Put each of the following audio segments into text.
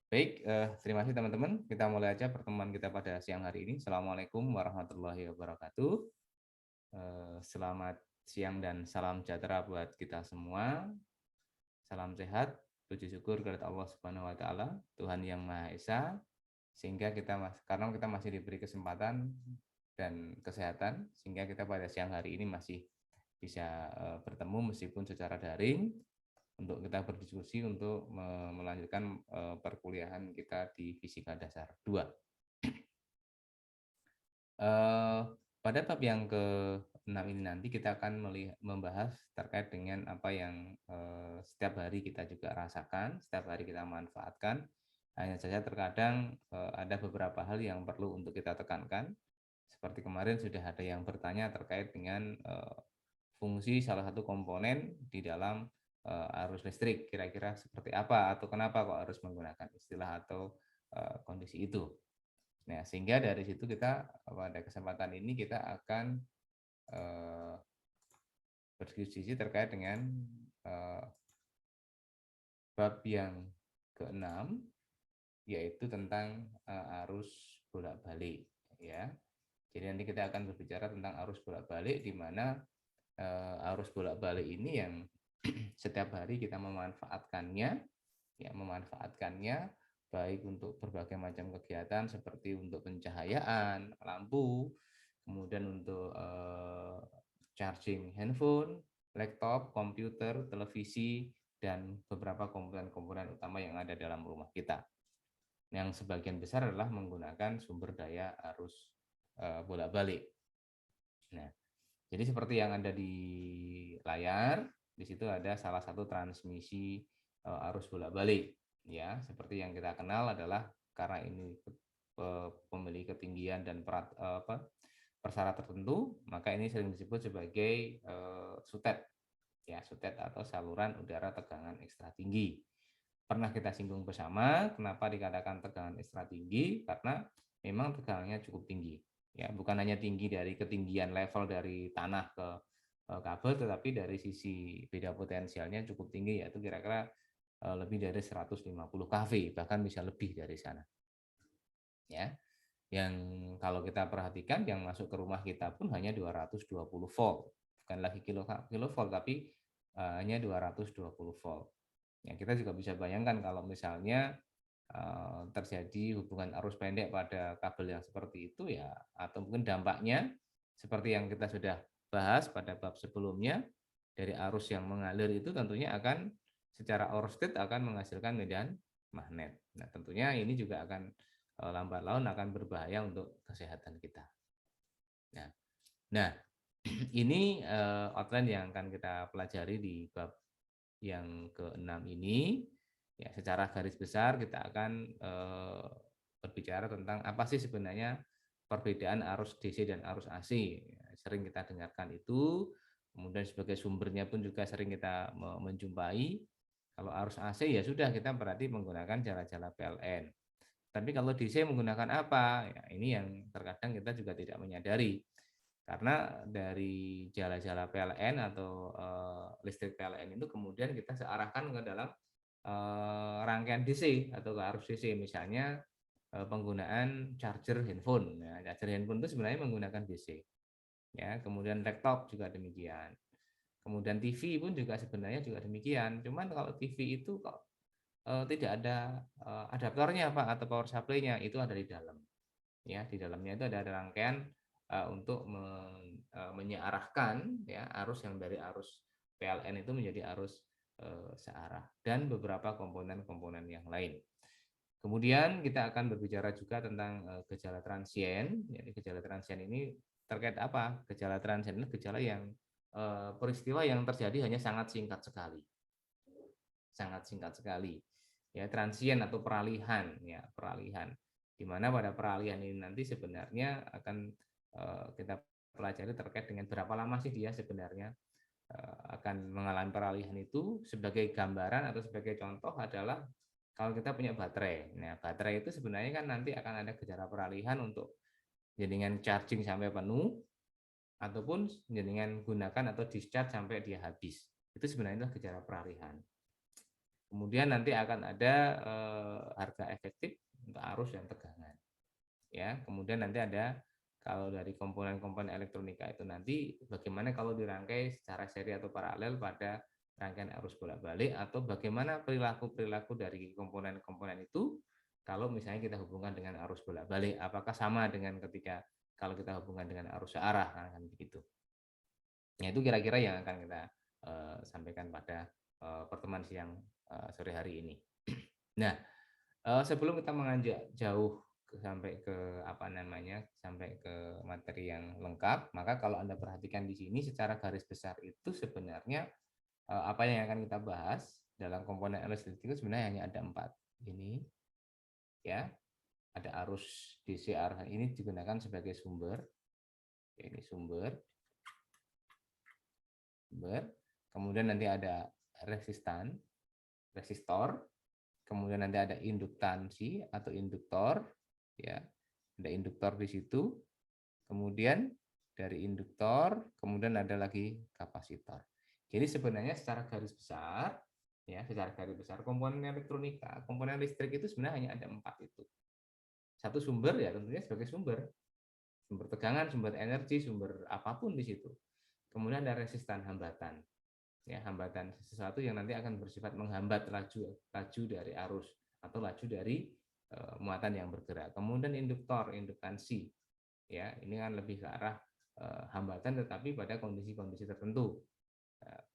Baik, terima kasih teman-teman. Kita mulai aja pertemuan kita pada siang hari ini. Assalamualaikum warahmatullahi wabarakatuh. Selamat siang dan salam sejahtera buat kita semua. Salam sehat, puji syukur kepada Allah Subhanahu wa taala, Tuhan yang Maha Esa, sehingga karena kita masih diberi kesempatan dan kesehatan, sehingga kita pada siang hari ini masih bisa bertemu meskipun secara daring untuk kita berdiskusi untuk melanjutkan perkuliahan kita di Fisika Dasar 2. Pada bab yang ke-6 ini nanti kita akan membahas terkait dengan apa yang setiap hari kita juga rasakan, setiap hari kita manfaatkan. Hanya saja terkadang ada beberapa hal yang perlu untuk kita tekankan. Seperti kemarin sudah ada yang bertanya terkait dengan fungsi salah satu komponen di dalam arus listrik, kira-kira seperti apa atau kenapa kok harus menggunakan istilah atau kondisi itu. Nah, sehingga dari situ kita pada kesempatan ini kita akan berdiskusi terkait dengan bab yang ke-6, yaitu tentang arus bolak-balik, ya. Jadi nanti kita akan berbicara tentang arus bolak-balik, di mana arus bolak-balik ini yang setiap hari kita memanfaatkannya baik untuk berbagai macam kegiatan seperti untuk pencahayaan, lampu, kemudian untuk charging handphone, laptop, komputer, televisi, dan beberapa komponen-komponen utama yang ada dalam rumah kita. Yang sebagian besar adalah menggunakan sumber daya arus bolak-balik. Nah, jadi seperti yang ada di layar, di situ ada salah satu transmisi arus bolak-balik, ya. Seperti yang kita kenal adalah karena ini memiliki ketinggian dan persyarat tertentu, maka ini sering disebut sebagai sutet, ya, sutet atau saluran udara tegangan ekstra tinggi. Pernah kita singgung bersama, kenapa dikatakan tegangan ekstra tinggi? Karena memang tegangannya cukup tinggi. Ya, bukan hanya tinggi dari ketinggian level dari tanah ke kabel, tetapi dari sisi beda potensialnya cukup tinggi, yaitu kira-kira lebih dari 150 kV, bahkan bisa lebih dari sana. Ya, yang kalau kita perhatikan yang masuk ke rumah kita pun hanya 220 volt, bukan lagi kilovolt, tapi hanya 220 volt. Ya, kita juga bisa bayangkan kalau misalnya terjadi hubungan arus pendek pada kabel yang seperti itu, ya, atau mungkin dampaknya seperti yang kita sudah bahas pada bab sebelumnya, dari arus yang mengalir itu tentunya akan secara orsted akan menghasilkan medan magnet. Nah, tentunya ini juga akan lambat laun akan berbahaya untuk kesehatan kita. Nah, ini outline yang akan kita pelajari di bab yang ke-6 ini. Ya, secara garis besar kita akan berbicara tentang apa sih sebenarnya perbedaan arus DC dan arus AC. Ya, sering kita dengarkan itu, kemudian sebagai sumbernya pun juga sering kita menjumpai. Kalau arus AC ya sudah, kita berarti menggunakan jala-jala PLN. Tapi kalau DC menggunakan apa? Ya, ini yang terkadang kita juga tidak menyadari. Karena dari jala-jala PLN atau listrik PLN itu kemudian kita searahkan ke dalam rangkaian DC atau ke arus DC, misalnya penggunaan charger handphone. Nah, charger handphone itu sebenarnya menggunakan DC. Ya, kemudian laptop juga demikian. Kemudian TV pun juga sebenarnya juga demikian. Cuman kalau TV itu kok tidak ada adaptornya Pak atau power supply-nya, itu ada di dalam. Ya, di dalamnya itu ada rangkaian untuk menyearahkan, ya, arus yang dari arus PLN itu menjadi arus searah, dan beberapa komponen-komponen yang lain. Kemudian kita akan berbicara juga tentang gejala transien. Jadi gejala transien ini terkait apa? Gejala transien ini gejala yang peristiwa yang terjadi hanya sangat singkat sekali. Sangat singkat sekali. Ya, transien atau peralihan, ya, peralihan. Di mana pada peralihan ini nanti sebenarnya akan kita pelajari terkait dengan berapa lama sih dia sebenarnya akan mengalami peralihan itu. Sebagai gambaran atau sebagai contoh adalah kalau kita punya baterai. Nah, baterai itu sebenarnya kan nanti akan ada gejala peralihan untuk jaringan charging sampai penuh ataupun jaringan gunakan atau discharge sampai dia habis. Itu sebenarnya adalah gejala peralihan. Kemudian nanti akan ada harga efektif untuk arus dan tegangan. Ya, kemudian nanti ada kalau dari komponen-komponen elektronika itu nanti bagaimana kalau dirangkai secara seri atau paralel pada rangkaian arus bolak-balik, atau bagaimana perilaku-perilaku dari komponen-komponen itu kalau misalnya kita hubungkan dengan arus bolak-balik, apakah sama dengan ketika kalau kita hubungkan dengan arus searah, kan begitu. Nah, itu kira-kira yang akan kita sampaikan pada pertemuan siang sore hari ini. Nah, sebelum kita menganjak jauh sampai ke sampai ke materi yang lengkap, maka kalau Anda perhatikan di sini secara garis besar itu sebenarnya apa yang akan kita bahas dalam komponen listrik itu sebenarnya hanya ada 4. Ini ya, ada arus DC arah ini digunakan sebagai sumber. Ini sumber. Kemudian nanti ada resistor, kemudian nanti ada induktansi atau induktor, ya, ada induktor di situ, kemudian dari induktor, kemudian ada lagi kapasitor. Jadi sebenarnya secara garis besar, ya, secara garis besar komponen elektronika, komponen listrik itu sebenarnya hanya ada 4 itu. Satu sumber, ya tentunya sebagai sumber tegangan, sumber energi, sumber apapun di situ. Kemudian ada resistan, hambatan. Ya, hambatan sesuatu yang nanti akan bersifat menghambat laju dari arus atau laju dari muatan yang bergerak. Kemudian induktor, induktansi. Ya, ini kan lebih ke arah hambatan tetapi pada kondisi-kondisi tertentu.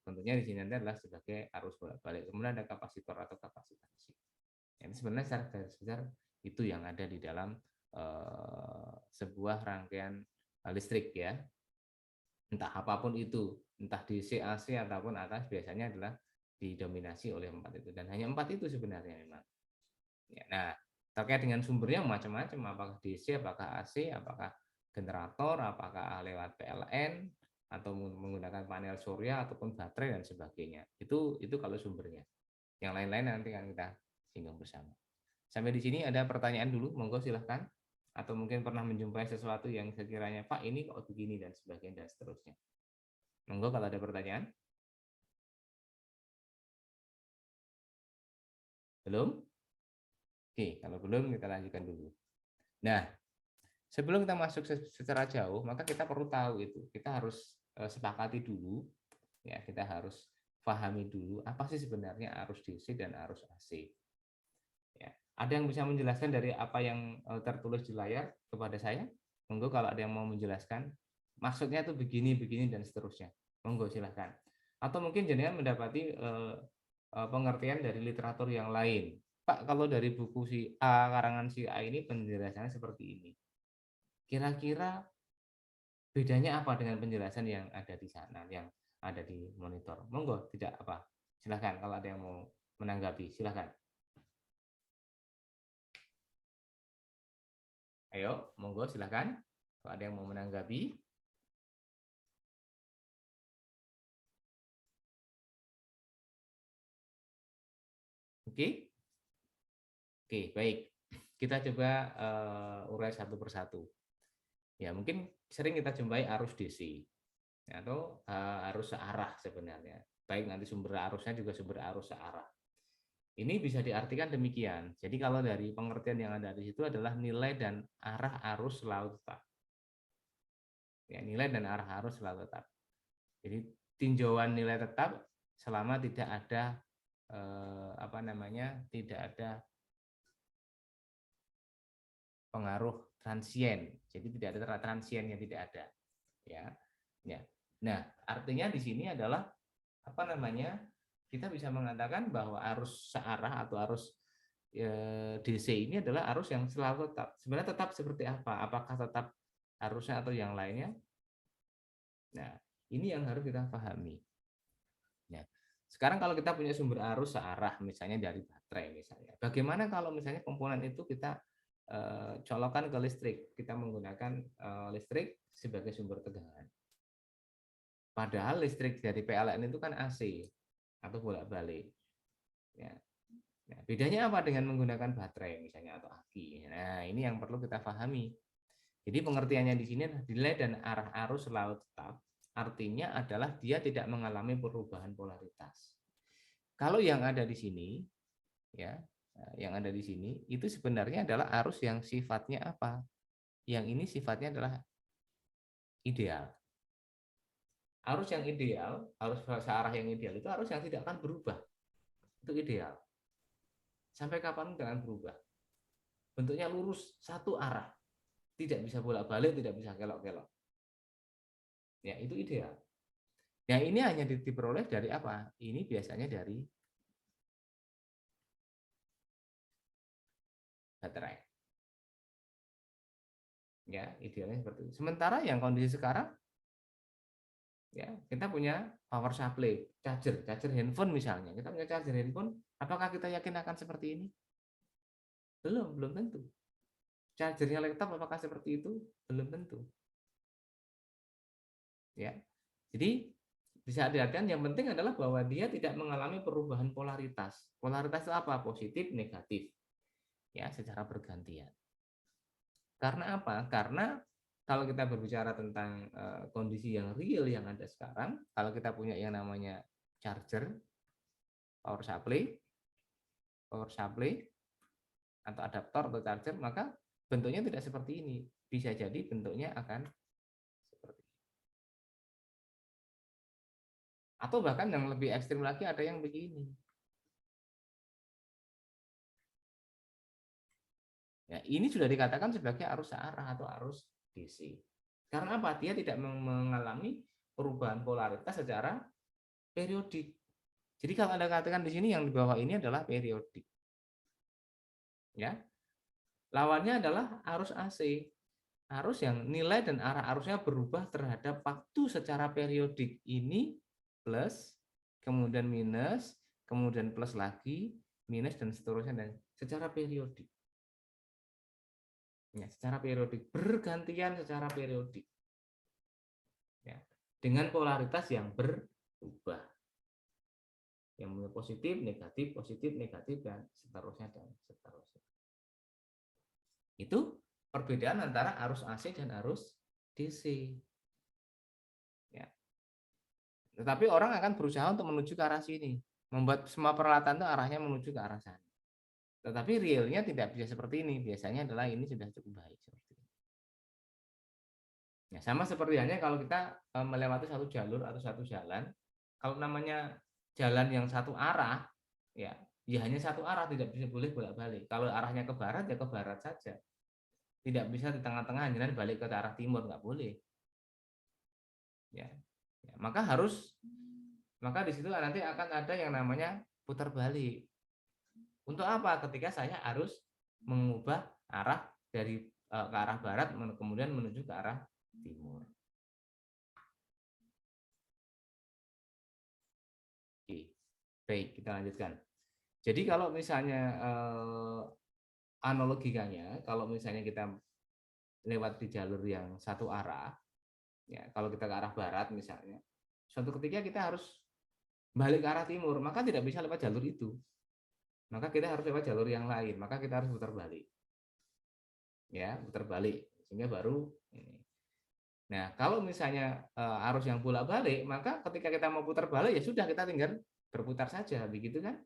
Tentunya di sini adalah sebagai arus bolak-balik. Kemudian ada kapasitor atau kapasitansi. Ini sebenarnya secara garis besar itu yang ada di dalam sebuah rangkaian listrik, ya. Entah apapun itu, entah DC, AC ataupun atas, biasanya adalah didominasi oleh 4 itu, dan hanya 4 itu sebenarnya memang. Ya, nah, terkait dengan sumbernya macam-macam, apakah DC, apakah AC, apakah generator, apakah lewat PLN atau menggunakan panel surya ataupun baterai dan sebagainya. Itu kalau sumbernya. Yang lain-lain nanti akan kita singgung bersama. Sampai di sini ada pertanyaan dulu, monggo silahkan. Atau mungkin pernah menjumpai sesuatu yang sekiranya Pak ini kok begini dan sebagainya dan seterusnya. Monggo kalau ada pertanyaan. Belum? Oke, kalau belum kita lanjutkan dulu. Nah, sebelum kita masuk secara jauh, maka kita perlu tahu itu. Kita harus sepakati dulu, ya, kita harus pahami dulu apa sih sebenarnya arus DC dan arus AC. Ya. Ada yang bisa menjelaskan dari apa yang tertulis di layar kepada saya? Monggo kalau ada yang mau menjelaskan. Maksudnya itu begini, begini, dan seterusnya. Monggo silahkan. Atau mungkin jenengan mendapati pengertian dari literatur yang lain. Pak, kalau dari buku si A, karangan si A ini penjelasannya seperti ini. Kira-kira bedanya apa dengan penjelasan yang ada di sana, yang ada di monitor? Monggo, tidak apa. Silahkan kalau ada yang mau menanggapi, silahkan. Ayo, monggo silahkan. Kalau ada yang mau menanggapi. Oke? Oke, baik. Kita coba urai satu persatu. Ya, mungkin sering kita jumpai arus DC atau arus searah sebenarnya. Baik nanti sumber arusnya juga sumber arus searah. Ini bisa diartikan demikian. Jadi kalau dari pengertian yang ada di situ adalah nilai dan arah arus selalu tetap. Ya, nilai dan arah arus selalu tetap. Jadi tinjauan nilai tetap selama tidak ada tidak ada pengaruh transien. Jadi tidak ada transien yang tidak ada. Ya. Ya. Nah, artinya di sini adalah kita bisa mengatakan bahwa arus searah atau arus DC ini adalah arus yang selalu tetap. Sebenarnya tetap seperti apa? Apakah tetap arusnya atau yang lainnya? Nah, ini yang harus kita pahami. Ya. Sekarang kalau kita punya sumber arus searah, misalnya dari baterai misalnya. Bagaimana kalau misalnya komponen itu kita colokan ke listrik? Kita menggunakan listrik sebagai sumber tegangan. Padahal listrik dari PLN itu kan AC atau bolak-balik. Ya. Nah, bedanya apa dengan menggunakan baterai misalnya atau aki? Nah, ini yang perlu kita pahami. Jadi pengertiannya di sini adalah nilai dan arah arus selalu tetap. Artinya adalah dia tidak mengalami perubahan polaritas. Kalau yang ada di sini, ya, Nah, yang ada di sini itu sebenarnya adalah arus yang sifatnya apa? Yang ini sifatnya adalah ideal. Arus yang ideal, arus searah yang ideal itu arus yang tidak akan berubah. Itu ideal. Sampai kapan tidak akan berubah. Bentuknya lurus satu arah. Tidak bisa bolak-balik, tidak bisa kelok-kelok. Ya, itu ideal. Yang ini hanya diperoleh dari apa? Ini biasanya dari baterai. Ya, idealnya seperti itu. Sementara yang kondisi sekarang, ya kita punya power supply, charger handphone misalnya. Kita punya charger handphone, apakah kita yakin akan seperti ini? Belum tentu. Chargernya laptop apakah seperti itu? Belum tentu. Ya, jadi bisa dilihatkan yang penting adalah bahwa dia tidak mengalami perubahan polaritas. Polaritas itu apa? Positif, negatif. Ya, secara bergantian. Karena apa? Karena kalau kita berbicara tentang kondisi yang real yang ada sekarang, kalau kita punya yang namanya charger, power supply atau adaptor atau charger, maka bentuknya tidak seperti ini. Bisa jadi bentuknya akan seperti ini. Atau bahkan yang lebih ekstrim lagi ada yang begini. Ya, ini sudah dikatakan sebagai arus searah atau arus DC. Karena apa? Dia tidak mengalami perubahan polaritas secara periodik. Jadi kalau Anda katakan di sini yang di bawah ini adalah periodik. Ya. Lawannya adalah arus AC. Arus yang nilai dan arah arusnya berubah terhadap waktu secara periodik. Ini plus, kemudian minus, kemudian plus lagi, minus dan seterusnya dan secara periodik. Ya, secara periodik, bergantian secara periodik. Ya, dengan polaritas yang berubah. Yang positif, negatif, dan seterusnya dan seterusnya. Itu perbedaan antara arus AC dan arus DC. Ya. Tetapi orang akan berusaha untuk menuju ke arah sini, membuat semua peralatan itu arahnya menuju ke arah sana. Tetapi realnya tidak bisa seperti ini. Biasanya adalah ini sudah cukup baik seperti ini. Ya, sama seperti halnya kalau kita melewati satu jalur atau satu jalan, kalau namanya jalan yang satu arah, ya hanya satu arah, tidak bisa boleh bolak-balik. Kalau arahnya ke barat ya ke barat saja. Tidak bisa di tengah-tengah jalan balik ke arah timur, nggak boleh. Ya, maka di situ nanti akan ada yang namanya putar balik. Untuk apa? Ketika saya harus mengubah arah dari ke arah barat kemudian menuju ke arah timur. Oke, baik kita lanjutkan. Jadi kalau misalnya analogikanya, kalau misalnya kita lewat di jalur yang satu arah, ya kalau kita ke arah barat misalnya, suatu ketika kita harus balik ke arah timur, maka tidak bisa lewat jalur itu. Maka kita harus lewat jalur yang lain, maka kita harus putar balik. Ya, putar balik sehingga baru ini. Nah, kalau misalnya arus yang bolak-balik, maka ketika kita mau putar balik ya sudah kita tinggal berputar saja, begitu kan?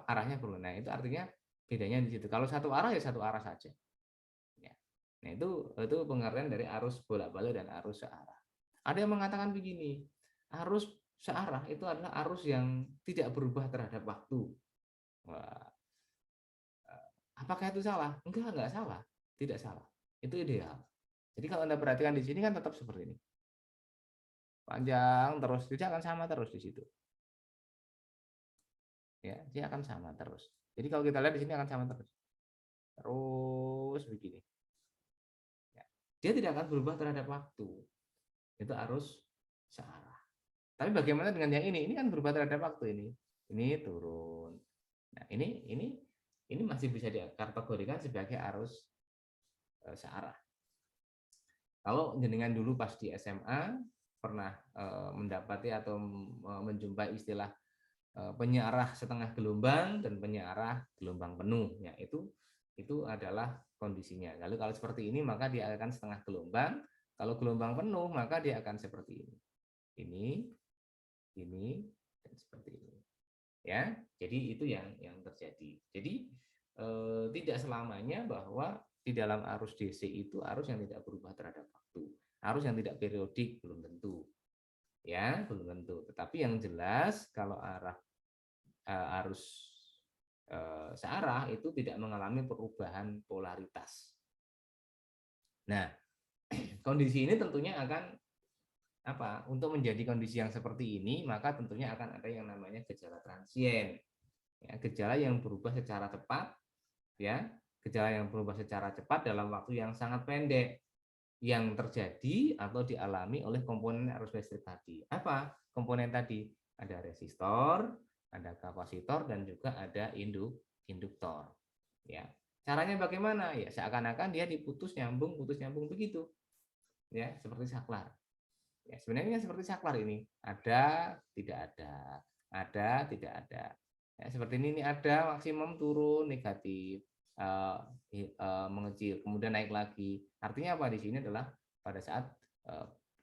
Arahnya berubah. Nah, itu artinya bedanya di situ. Kalau satu arah ya satu arah saja. Ya. Nah, itu pengertian dari arus bolak-balik dan arus searah. Ada yang mengatakan begini, arus searah itu adalah arus yang tidak berubah terhadap waktu. Wah, apakah itu salah? Enggak salah. Tidak salah. Itu ideal. Jadi kalau Anda perhatikan di sini kan tetap seperti ini. Panjang terus, dia akan sama terus di situ. Ya, dia akan sama terus. Jadi kalau kita lihat di sini akan sama terus. Terus begini. Ya. Dia tidak akan berubah terhadap waktu. Itu arus searah. Tapi bagaimana dengan yang ini? Ini kan berubah terhadap waktu ini. Ini turun. Nah, ini masih bisa dikategorikan sebagai arus searah. Kalau jenengan dulu pas di SMA pernah mendapati atau menjumpai istilah penyearah setengah gelombang dan penyearah gelombang penuh, ya itu adalah kondisinya. Lalu kalau seperti ini maka dia akan setengah gelombang. Kalau gelombang penuh maka dia akan seperti ini, dan seperti ini. Ya, jadi itu yang terjadi. Jadi tidak selamanya bahwa di dalam arus DC itu arus yang tidak berubah terhadap waktu. Arus yang tidak periodik belum tentu. Ya, belum tentu. Tetapi yang jelas kalau arus searah itu tidak mengalami perubahan polaritas. Nah, kondisi ini tentunya akan untuk menjadi kondisi yang seperti ini, maka tentunya akan ada yang namanya gejala transien. Ya, gejala yang berubah secara cepat, ya, gejala yang berubah secara cepat dalam waktu yang sangat pendek yang terjadi atau dialami oleh komponen arus listrik tadi. Apa komponen tadi? Ada resistor, ada kapasitor, dan juga ada induktor. Ya, caranya bagaimana? Ya, seakan-akan dia putus nyambung begitu. Ya, seperti saklar. Ya, sebenarnya seperti saklar ini, ada, tidak tidak ada. Ya, seperti ini ada maksimum turun negatif, mengecil, kemudian naik lagi. Artinya apa di sini adalah pada saat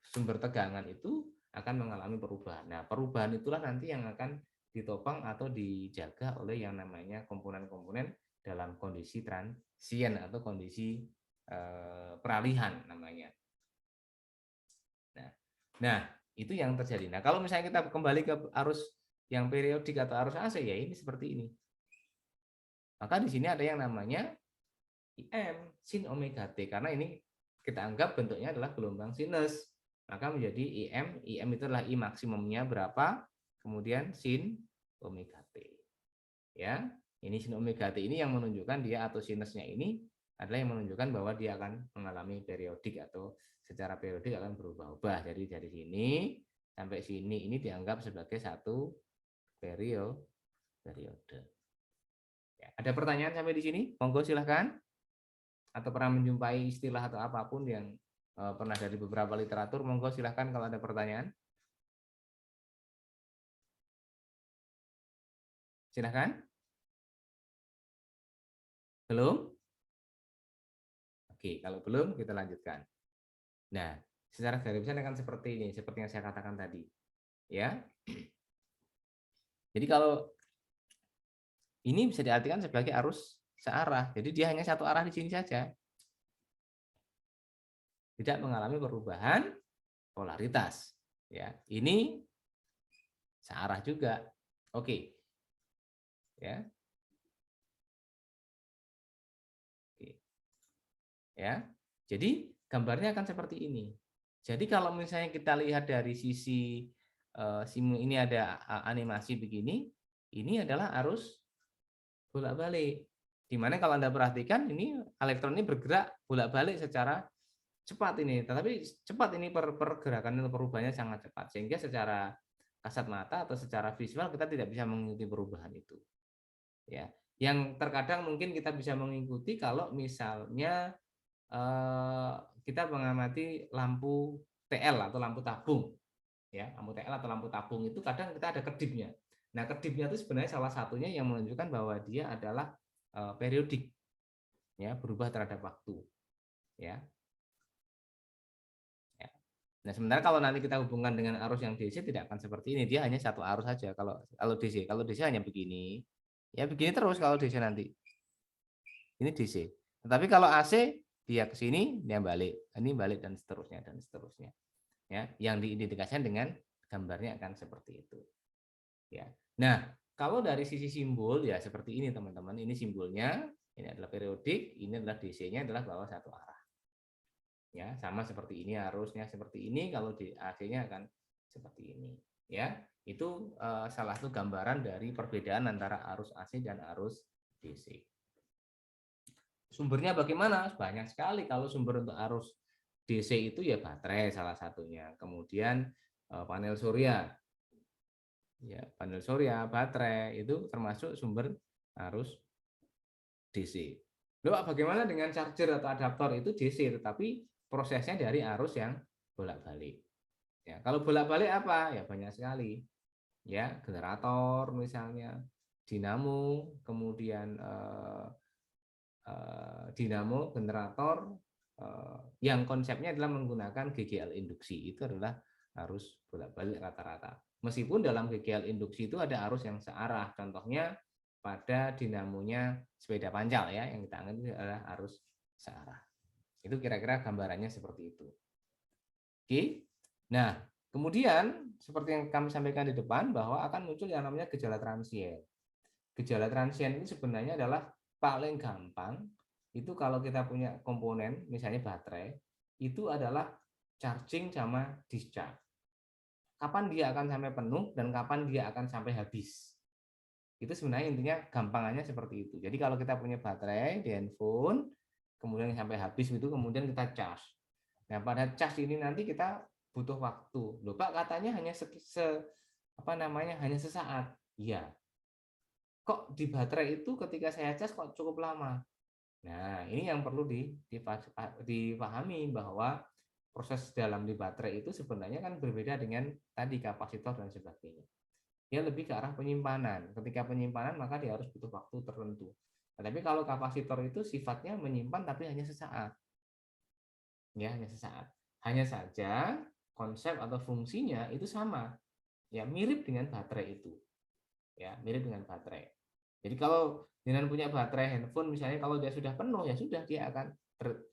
sumber tegangan itu akan mengalami perubahan. Nah, perubahan itulah nanti yang akan ditopang atau dijaga oleh yang namanya komponen-komponen dalam kondisi transien atau kondisi peralihan namanya. Nah, itu yang terjadi. Nah, kalau misalnya kita kembali ke arus yang periodik atau arus AC, ya ini seperti ini. Maka di sini ada yang namanya IM, sin omega T, karena ini kita anggap bentuknya adalah gelombang sinus. Maka menjadi IM itu adalah I maksimumnya berapa, kemudian sin omega T. Ya, ini sin omega T ini yang menunjukkan dia, atau sinusnya ini adalah yang menunjukkan bahwa dia akan mengalami periodik atau secara periodik akan berubah-ubah. Jadi dari sini sampai sini ini dianggap sebagai satu periode. Ya, ada pertanyaan sampai di sini? Monggo silahkan. Atau pernah menjumpai istilah atau apapun yang pernah dari beberapa literatur, monggo silahkan kalau ada pertanyaan. Silahkan. Belum? Oke, kalau belum kita lanjutkan. Nah, secara garis besar akan seperti ini, seperti yang saya katakan tadi. Ya. Jadi kalau ini bisa diartikan sebagai arus searah. Jadi dia hanya satu arah di sini saja. Tidak mengalami perubahan polaritas. Ya, ini searah juga. Oke. Ya. Oke. Ya. Jadi gambarnya akan seperti ini. Jadi kalau misalnya kita lihat dari sisi ini ada animasi begini, ini adalah arus bolak-balik. Dimana kalau Anda perhatikan ini elektron ini bergerak bolak-balik secara cepat ini, tetapi cepat ini pergerakan atau perubahannya sangat cepat, sehingga secara kasat mata atau secara visual kita tidak bisa mengikuti perubahan itu. Ya, yang terkadang mungkin kita bisa mengikuti kalau misalnya kita mengamati lampu TL atau lampu tabung, ya, lampu TL atau lampu tabung itu kadang kita ada kedipnya. Nah, kedipnya itu sebenarnya salah satunya yang menunjukkan bahwa dia adalah periodik, ya, berubah terhadap waktu, ya. Nah, sementara kalau nanti kita hubungkan dengan arus yang DC tidak akan seperti ini, dia hanya satu arus saja. Kalau DC hanya begini, ya begini terus kalau DC nanti. Ini DC. Tetapi kalau AC dia ke sini, dia balik, ini balik dan seterusnya. Ya, yang diindikasikan dengan gambarnya akan seperti itu. Ya. Nah, kalau dari sisi simbol ya seperti ini teman-teman. Ini simbolnya, ini adalah periodik, ini adalah DC-nya adalah bawah satu arah. Ya, sama seperti ini arusnya seperti ini, kalau di AC-nya akan seperti ini. Ya, itu salah satu gambaran dari perbedaan antara arus AC dan arus DC. Sumbernya bagaimana? Banyak sekali. Kalau sumber untuk arus DC itu ya baterai salah satunya. Kemudian panel surya. Ya, panel surya, baterai itu termasuk sumber arus DC. Lalu bagaimana dengan charger atau adaptor? Itu DC, tetapi prosesnya dari arus yang bolak-balik. Ya, kalau bolak-balik apa? Ya banyak sekali. Ya, generator misalnya, dinamo, kemudian dinamo, generator, yang konsepnya adalah menggunakan GGL induksi. Itu adalah arus bolak-balik rata-rata. Meskipun dalam GGL induksi itu ada arus yang searah. Contohnya pada dinamonya sepeda pancal ya, yang kita anggap itu adalah arus searah. Itu kira-kira gambarannya seperti itu. Oke. Nah, kemudian seperti yang kami sampaikan di depan bahwa akan muncul yang namanya gejala transien. Gejala transien ini sebenarnya adalah paling gampang itu kalau kita punya komponen misalnya baterai itu adalah charging sama discharge. Kapan dia akan sampai penuh dan kapan dia akan sampai habis. Itu sebenarnya intinya gampangannya seperti itu. Jadi kalau kita punya baterai di handphone, kemudian sampai habis itu kemudian kita charge. Nah, pada charge ini nanti kita butuh waktu. Loh, Pak, katanya hanya hanya sesaat. Iya. Kok di baterai itu ketika saya charge kok cukup lama? Nah, ini yang perlu dipahami bahwa proses dalam di baterai itu sebenarnya kan berbeda dengan tadi kapasitor dan sebagainya. Dia lebih ke arah penyimpanan. Ketika penyimpanan maka dia harus butuh waktu tertentu. Nah, tapi kalau kapasitor itu sifatnya menyimpan tapi hanya sesaat. Ya, hanya sesaat. Hanya saja konsep atau fungsinya itu sama. Ya, mirip dengan baterai itu. Ya, mirip dengan baterai. Jadi kalau dengan punya baterai handphone misalnya kalau dia sudah penuh ya sudah dia akan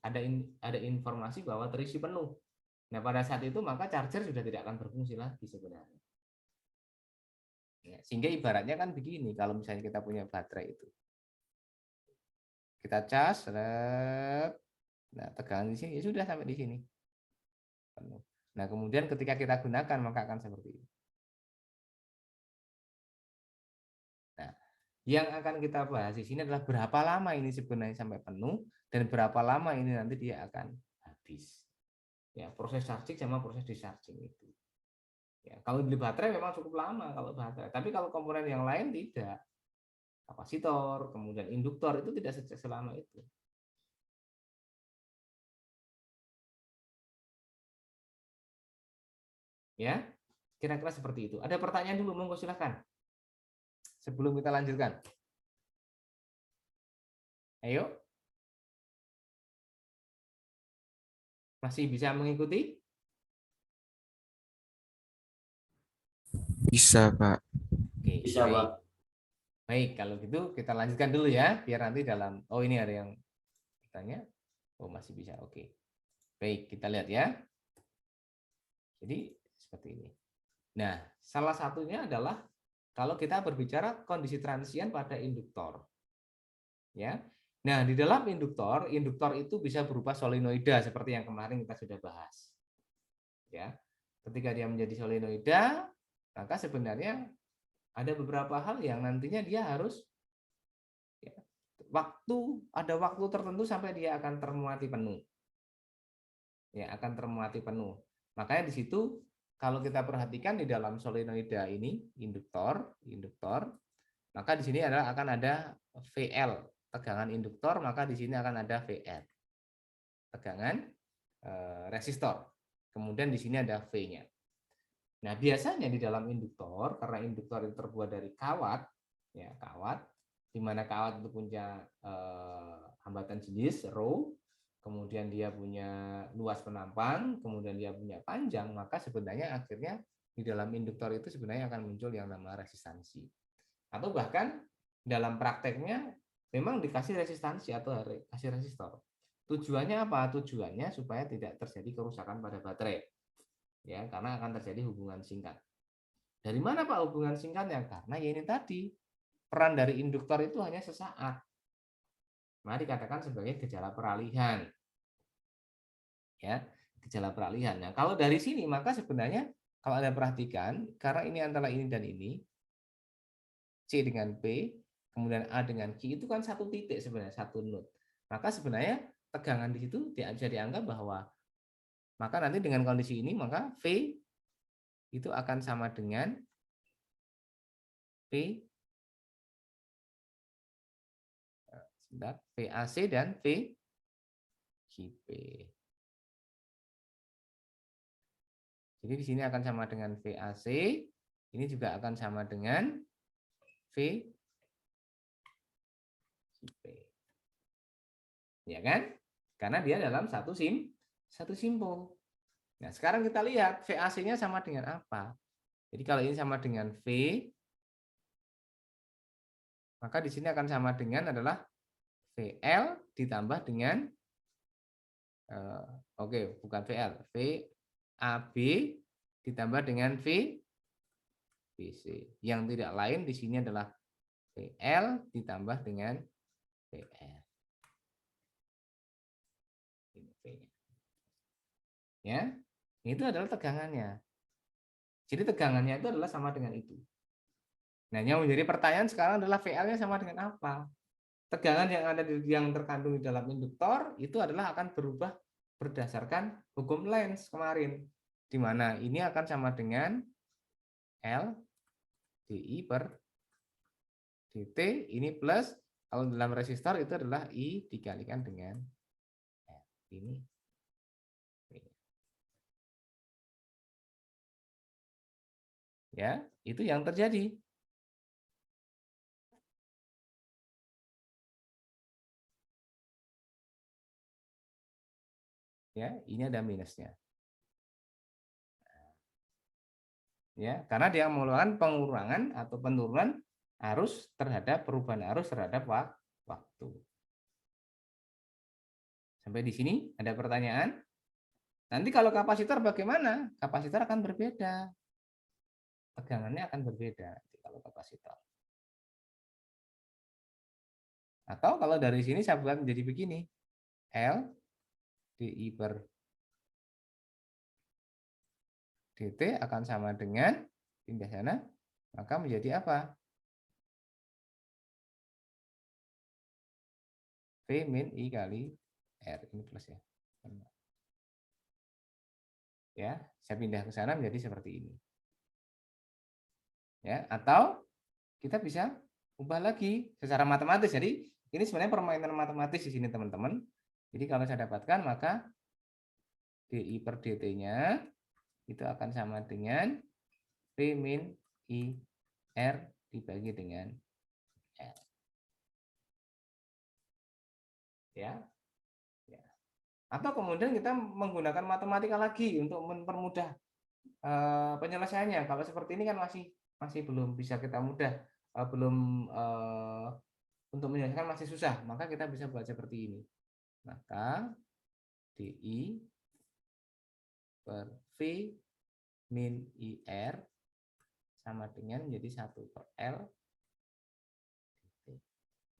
ada informasi bahwa terisi penuh. Nah, pada saat itu maka charger sudah tidak akan berfungsi lagi sebenarnya. Ya, sehingga ibaratnya kan begini kalau misalnya kita punya baterai itu. Kita cas, nah tegangan di sini ya sudah sampai di sini. Penuh. Nah, kemudian ketika kita gunakan maka akan seperti ini. Nah, yang akan kita bahas di sini adalah berapa lama ini sebenarnya sampai penuh dan berapa lama ini nanti dia akan habis. Ya, proses charging sama proses discharging itu. Ya, kalau di baterai memang cukup lama kalau baterai, tapi kalau komponen yang lain tidak. Kapasitor, kemudian induktor itu tidak selama itu. Ya, kira-kira seperti itu. Ada pertanyaan dulu, monggo silahkan. Sebelum kita lanjutkan. Ayo. Masih bisa mengikuti? Bisa, Pak. Oke, Bisa, baik. Pak. Baik, kalau gitu kita lanjutkan dulu ya, biar nanti dalam, oh ini ada yang bertanya. Oh, masih bisa, oke. Baik, kita lihat ya. Jadi, seperti ini. Nah, salah satunya adalah kalau kita berbicara kondisi transien pada induktor. Ya. Nah, di dalam induktor itu bisa berupa solenoida seperti yang kemarin kita sudah bahas. Ya. Ketika dia menjadi solenoida, maka sebenarnya ada beberapa hal yang nantinya dia harus ya, ada waktu tertentu sampai dia akan termuati penuh. Ya, akan termuati penuh. Makanya di situ kalau kita perhatikan di dalam solenoida ini induktor, maka di sini akan ada VL, tegangan induktor, maka di sini akan ada VR, tegangan resistor. Kemudian di sini ada V-nya. Nah, biasanya di dalam induktor, karena induktor itu terbuat dari kawat, ya kawat, di mana kawat itu punya hambatan jenis rho, kemudian dia punya luas penampang, kemudian dia punya panjang, maka sebenarnya akhirnya di dalam induktor itu sebenarnya akan muncul yang namanya resistansi. Atau bahkan dalam prakteknya memang dikasih resistansi atau kasih resistor. Tujuannya apa? Tujuannya supaya tidak terjadi kerusakan pada baterai. Ya, karena akan terjadi hubungan singkat. Dari mana Pak hubungan singkatnya? Karena ya ini tadi, peran dari induktor itu hanya sesaat. Maka dikatakan sebagai gejala peralihan. Ya, gejala peralihan. Nah, kalau dari sini maka sebenarnya kalau Anda perhatikan, karena ini antara ini dan ini, C dengan P, kemudian A dengan Q itu kan satu titik sebenarnya, satu node. Maka sebenarnya tegangan di situ tidak bisa dianggap bahwa maka nanti dengan kondisi ini maka V itu akan sama dengan P VAC dan VJP. Jadi di sini akan sama dengan VAC, ini juga akan sama dengan VJP. Ya kan? Karena dia dalam satu simpul. Nah, sekarang kita lihat VAC-nya sama dengan apa? Jadi kalau ini sama dengan V, maka di sini akan sama dengan adalah VL ditambah dengan bukan VL, VAB ditambah dengan VBC. Yang tidak lain di sini adalah VL ditambah dengan VL. Ini V-nya. Ya, itu adalah tegangannya. Jadi tegangannya itu adalah sama dengan itu. Nah, yang menjadi pertanyaan sekarang adalah VL-nya sama dengan apa? Tegangan yang ada yang terkandung di dalam induktor itu adalah akan berubah berdasarkan hukum Lenz kemarin, di mana ini akan sama dengan L dI per dt, ini plus, kalau dalam resistor itu adalah I dikalikan dengan L. Ini ya, itu yang terjadi. Ya, ini ada minusnya. Ya, karena dia melakukan pengurangan atau penurunan arus terhadap perubahan arus terhadap waktu. Sampai di sini ada pertanyaan? Nanti kalau kapasitor bagaimana? Kapasitor akan berbeda. Tegangannya akan berbeda kalau kapasitor. Atau kalau dari sini saya buat menjadi begini. L dI per dt akan sama dengan pindah sana, maka menjadi apa? V min I kali R, ini plus ya. Ya, saya pindah ke sana menjadi seperti ini. Ya, atau kita bisa ubah lagi secara matematis. Jadi ini sebenarnya permainan matematis di sini teman-teman. Jadi kalau saya dapatkan maka dI per dt-nya itu akan sama dengan V min I R dibagi dengan L. Ya. Atau kemudian kita menggunakan matematika lagi untuk mempermudah penyelesaiannya. Kalau seperti ini kan masih belum bisa kita mudah, belum untuk menyelesaikan masih susah. Maka kita bisa buat seperti ini. Maka dI per V min IR sama dengan menjadi 1 per L.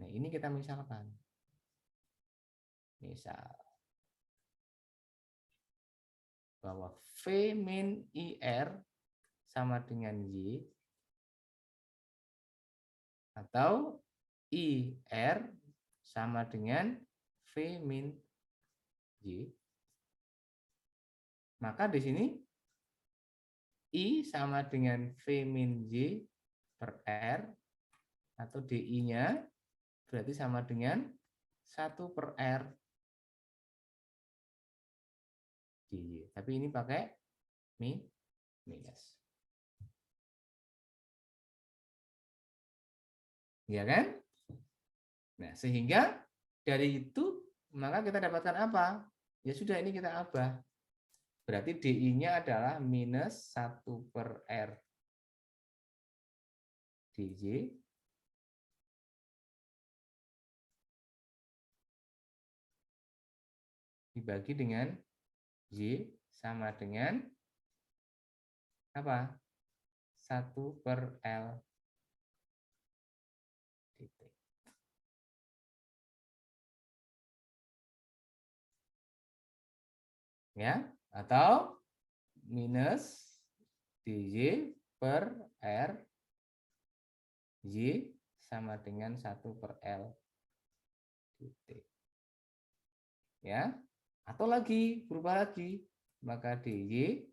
Nah, ini kita misalkan. Misal bahwa V min IR sama dengan Y atau IR sama dengan V min Y. Maka di sini I sama dengan V min Y per R atau DI-nya berarti sama dengan 1 per R dy. Tapi ini pakai minus. Ya kan? Nah, sehingga dari itu maka kita dapatkan apa? Ya sudah, ini kita ubah. Berarti DI-nya adalah minus 1 per R dy dibagi dengan Y sama dengan apa? 1 per L dt. Ya, atau minus dy per R Y sama dengan 1 per L dt. Ya, atau lagi berubah lagi, maka dy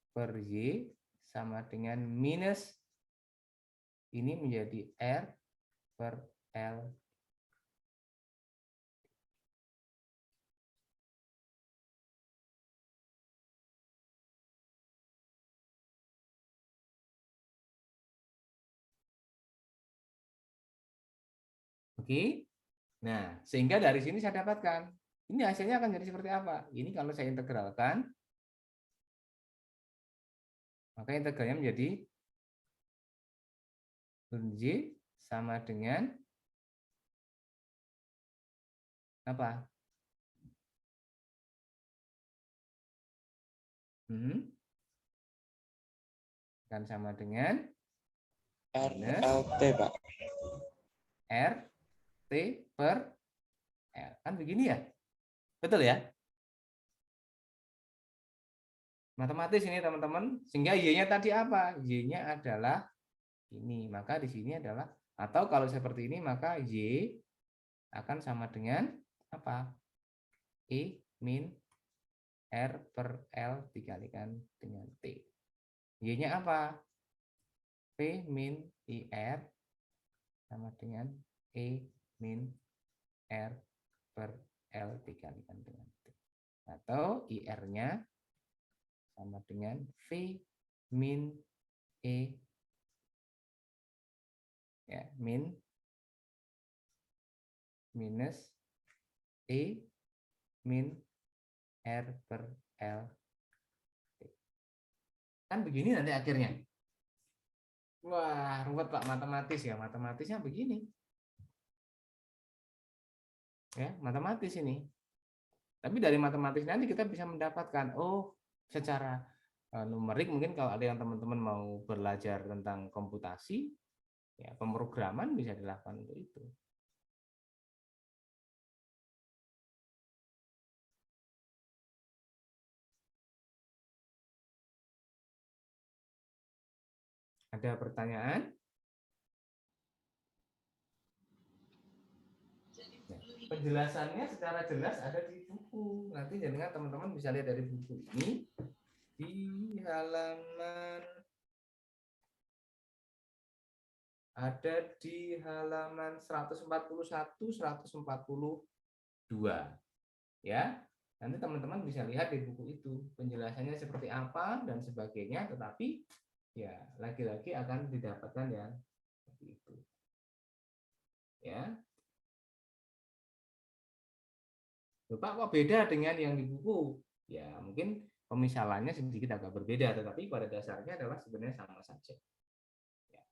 per Y sama dengan minus ini menjadi R per L. Oke. Nah, sehingga dari sini saya dapatkan ini hasilnya akan jadi seperti apa? Ini kalau saya integralkan, maka integralnya menjadi Y sama dengan apa? Kan sama dengan minus RLT, Pak. RT per L. Kan begini ya? Betul ya? Matematis ini teman-teman. Sehingga Y-nya tadi apa? Y-nya adalah ini. Maka di sini adalah, atau kalau seperti ini, maka Y akan sama dengan apa? I min R per L dikalikan dengan T. Y-nya apa? P min IR sama dengan E min R per L dikalikan dengan T. Atau IR-nya sama dengan V min E ya, min minus E min R per L. Kan begini nanti akhirnya. Wah, ruwet Pak matematis ya. Matematisnya begini. Ya, matematis ini. Tapi dari matematis nanti kita bisa mendapatkan, oh, secara numerik mungkin kalau ada yang teman-teman mau belajar tentang komputasi, ya pemrograman bisa dilakukan untuk itu. Ada pertanyaan? Ya, penjelasannya secara jelas ada di buku. Nanti jangan teman-teman bisa lihat dari buku ini di halaman, ada di halaman 141, 142. Ya, nanti teman-teman bisa lihat di buku itu penjelasannya seperti apa dan sebagainya, tetapi ya lagi-lagi akan didapatkan yang seperti itu. Ya. Pak, kok beda dengan yang di buku? Ya, mungkin pemisalannya sedikit agak berbeda, tetapi pada dasarnya adalah sebenarnya sama saja. Ya.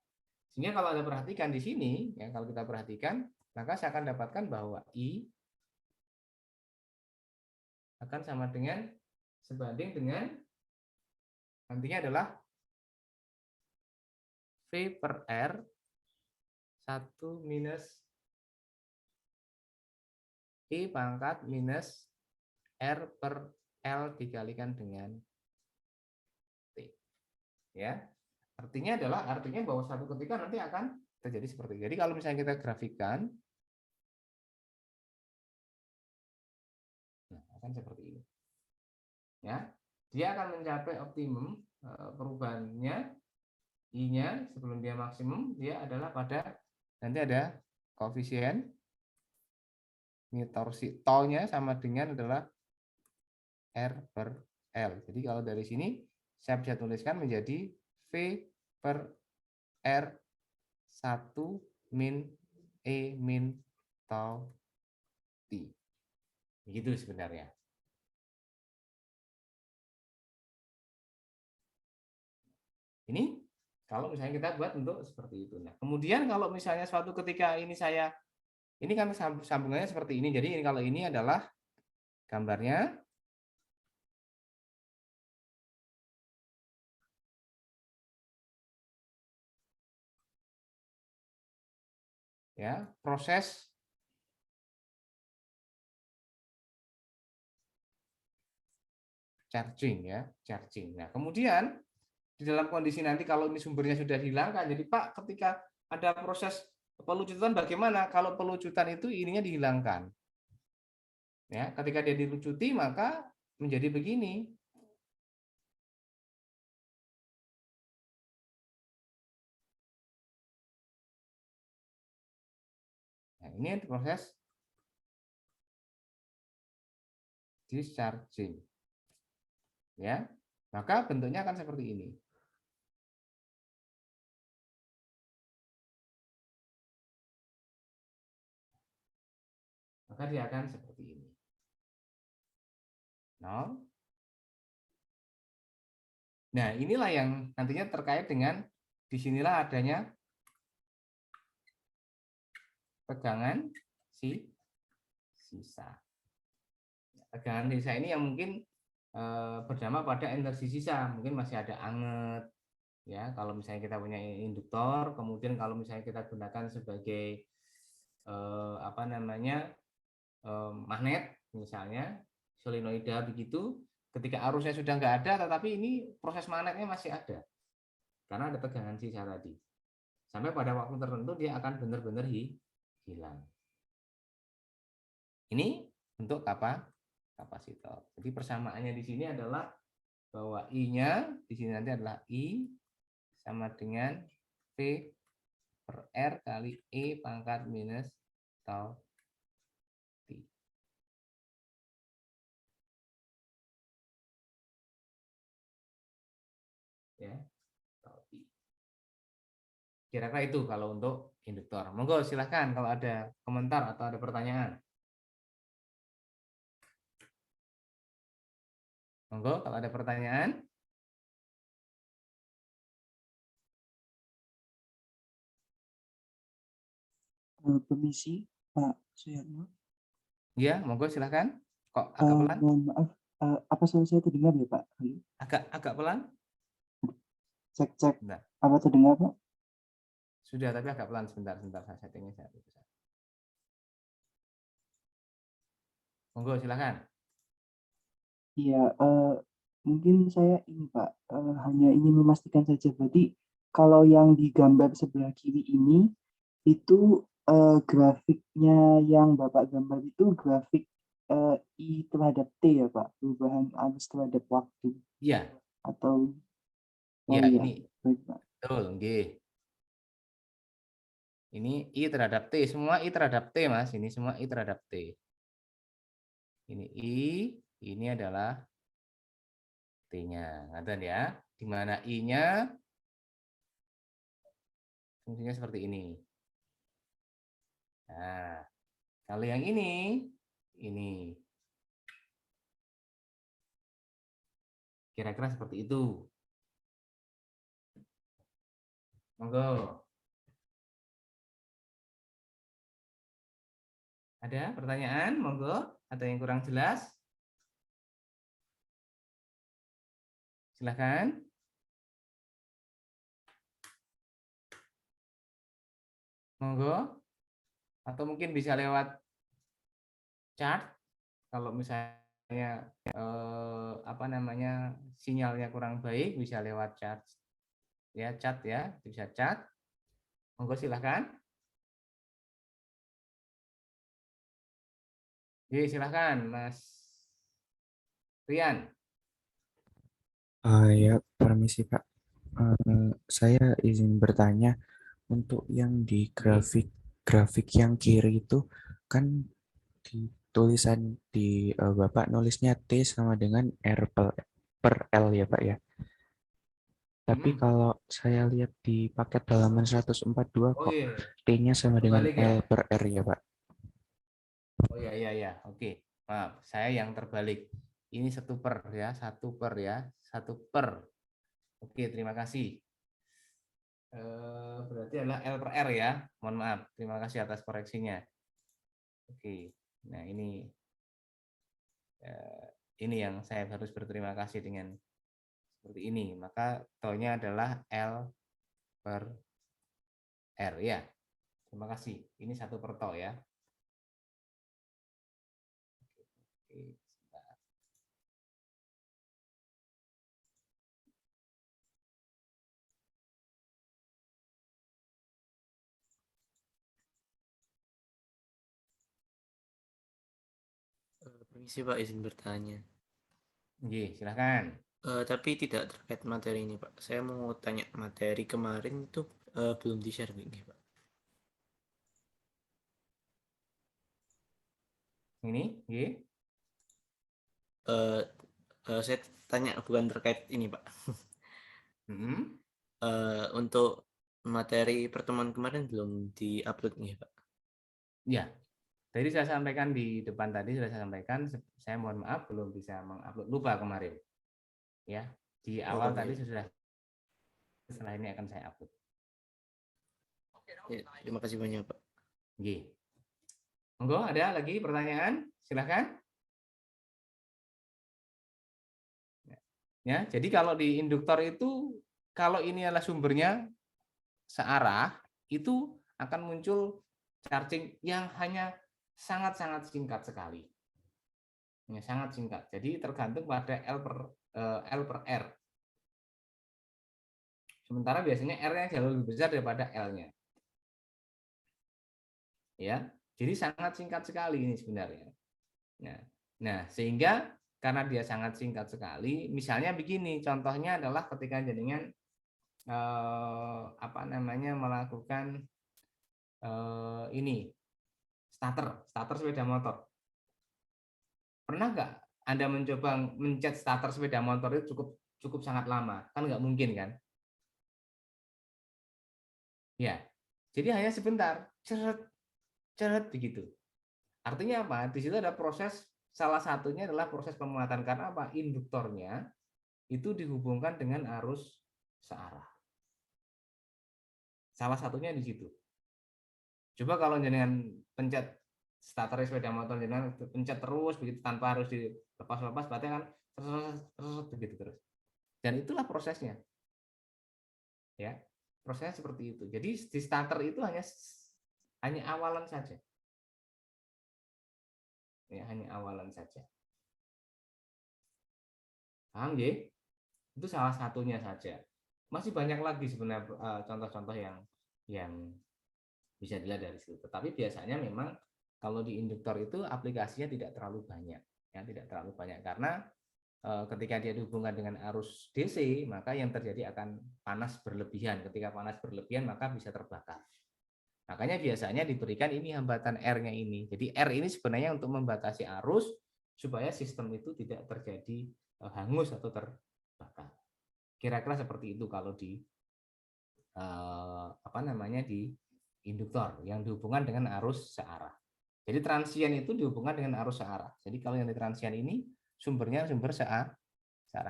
Sehingga kalau Anda perhatikan di sini, ya, kalau kita perhatikan, maka saya akan dapatkan bahwa I akan sama dengan sebanding dengan nantinya adalah V per R 1 minus I pangkat minus R per L dikalikan dengan T. Ya. Artinya bahwa suatu ketika nanti akan terjadi seperti itu. Jadi kalau misalnya kita grafikan, nah, akan seperti ini. Ya. Dia akan mencapai optimum perubahannya I-nya sebelum dia maksimum, dia adalah pada nanti ada koefisien ini torsi tolnya sama dengan adalah R per L. Jadi kalau dari sini saya bisa tuliskan menjadi V per R 1 min E min tau T. Begitu sebenarnya. Ini kalau misalnya kita buat untuk seperti itu. Nah, kemudian kalau misalnya suatu ketika ini ini kan sambungannya seperti ini. Jadi kalau ini adalah gambarnya. Ya, proses charging ya, charging. Nah, kemudian di dalam kondisi nanti kalau ini sumbernya sudah dihilangkan, jadi Pak ketika ada proses pelucutan bagaimana? Kalau pelucutan itu ininya dihilangkan. Ya, ketika dia dilucuti maka menjadi begini. Nah, ini proses discharging. Ya. Maka bentuknya akan seperti ini. Maka dia akan seperti ini. Nah, inilah yang nantinya terkait dengan disinilah adanya tegangan sisa. Tegangan sisa ini yang mungkin berdampak pada energi sisa, mungkin masih ada anget ya. Kalau misalnya kita punya induktor, kemudian kalau misalnya kita gunakan sebagai magnet misalnya solenoida begitu, ketika arusnya sudah nggak ada, tetapi ini proses magnetnya masih ada karena ada tegangan sisa tadi. Sampai pada waktu tertentu dia akan benar-benar hilang. Ini untuk kapasitor. Jadi persamaannya di sini adalah bahwa I-nya di sini nanti adalah I sama dengan V per R kali E pangkat minus tau T. Ya, tau T. Kira-kira itu kalau untuk induktor. Monggo silahkan kalau ada komentar atau ada pertanyaan. Monggo kalau ada pertanyaan. Permisi, Pak Suyatno. Ya, monggo silahkan. Kok agak pelan? Mohon maaf, apa suara saya terdengar ya Pak? Agak pelan? Cek. Bentar. Apa terdengar Pak? Sudah, tapi agak pelan. Sebentar saya settingnya. Monggo silahkan. Iya, mungkin saya ini Pak, hanya ingin memastikan saja. Berarti kalau yang di gambar sebelah kiri ini, itu grafiknya yang Bapak gambar itu grafik I terhadap T ya Pak? Perubahan arus terhadap waktu. Iya. Atau, Iya, iya. ini. Baik Pak. Betul, nggih. Ini I terhadap T, semua I terhadap T, Mas. Ini semua I terhadap T. Ini I, ini adalah T-nya. Ngaten ya. Di mana I-nya fungsinya seperti ini. Nah, kalau yang ini. Kira-kira seperti itu. Monggo. Ada pertanyaan? Monggo. Ada yang kurang jelas? Silahkan. Monggo. Atau mungkin bisa lewat chat. Kalau misalnya sinyalnya kurang baik, bisa lewat chat. Ya, chat ya, bisa chat. Monggo silahkan. Oke, silahkan Mas Rian. Ya, permisi Pak. Saya izin bertanya untuk yang di grafik yang kiri itu kan di tulisan di Bapak nulisnya T sama dengan R per L ya Pak ya. Tapi kalau saya lihat di paket halaman 142 kok T-nya sama dengan L per R ya Pak. Oh iya. Oke. Maaf, saya yang terbalik. Ini 1 per ya, 1 per ya, 1 per. Oke, terima kasih. Berarti adalah L per R ya. Mohon maaf, terima kasih atas koreksinya. Oke. Nah, ini yang saya harus berterima kasih dengan seperti ini. Maka to-nya adalah L per R ya. Terima kasih. Ini 1 per to ya. Oke. Permisi Pak, izin bertanya. Oke, silahkan. Tapi tidak terkait materi ini Pak. Saya mau tanya materi kemarin itu belum di-share nih Pak. Ini, oke. Saya tanya bukan terkait ini Pak. Untuk materi pertemuan kemarin belum di-upload nih Pak. Ya, tadi saya sampaikan di depan tadi sudah saya sampaikan, saya mohon maaf belum bisa mengupload, lupa kemarin. Ya, di awal tadi sudah, setelah ini akan saya upload. Ya, terima kasih banyak Pak. Oke. Monggo, ada lagi pertanyaan? Silahkan. Ya, jadi kalau di induktor itu, kalau ini adalah sumbernya searah, itu akan muncul charging yang hanya sangat-sangat singkat sekali. Ya, sangat singkat. Jadi tergantung pada L per R. Sementara biasanya R-nya jauh lebih besar daripada L-nya. Ya, jadi sangat singkat sekali ini sebenarnya. Nah, sehingga karena dia sangat singkat sekali, misalnya begini, contohnya adalah ketika jenengan melakukan ini starter sepeda motor. Pernah nggak Anda mencoba mencet starter sepeda motor itu cukup sangat lama? Kan nggak mungkin kan? Ya, jadi hanya sebentar, ceret begitu. Artinya apa? Di situ ada proses, salah satunya adalah proses pemuatan, karena apa? Induktornya itu dihubungkan dengan arus searah. Salah satunya di situ. Coba kalau jenengan pencet starter sepeda motor, jenengan pencet terus begitu tanpa harus dilepas-lepas, berarti kan terus begitu terus. Dan itulah prosesnya. Ya, prosesnya seperti itu. Jadi di starter itu hanya awalan saja. Ya, hanya awalan saja. Paham ya? Itu salah satunya saja. Masih banyak lagi sebenarnya contoh-contoh yang bisa dilihat dari situ. Tetapi biasanya memang kalau di induktor itu aplikasinya tidak terlalu banyak, ya tidak terlalu banyak, karena ketika dia dihubungkan dengan arus DC, maka yang terjadi akan panas berlebihan. Ketika panas berlebihan maka bisa terbakar. Makanya biasanya diberikan ini hambatan R-nya ini. Jadi R ini sebenarnya untuk membatasi arus supaya sistem itu tidak terjadi hangus atau terbakar. Kira-kira seperti itu kalau di di induktor yang dihubungkan dengan arus searah. Jadi transien itu dihubungkan dengan arus searah. Jadi kalau yang di transien ini sumbernya sumber searah.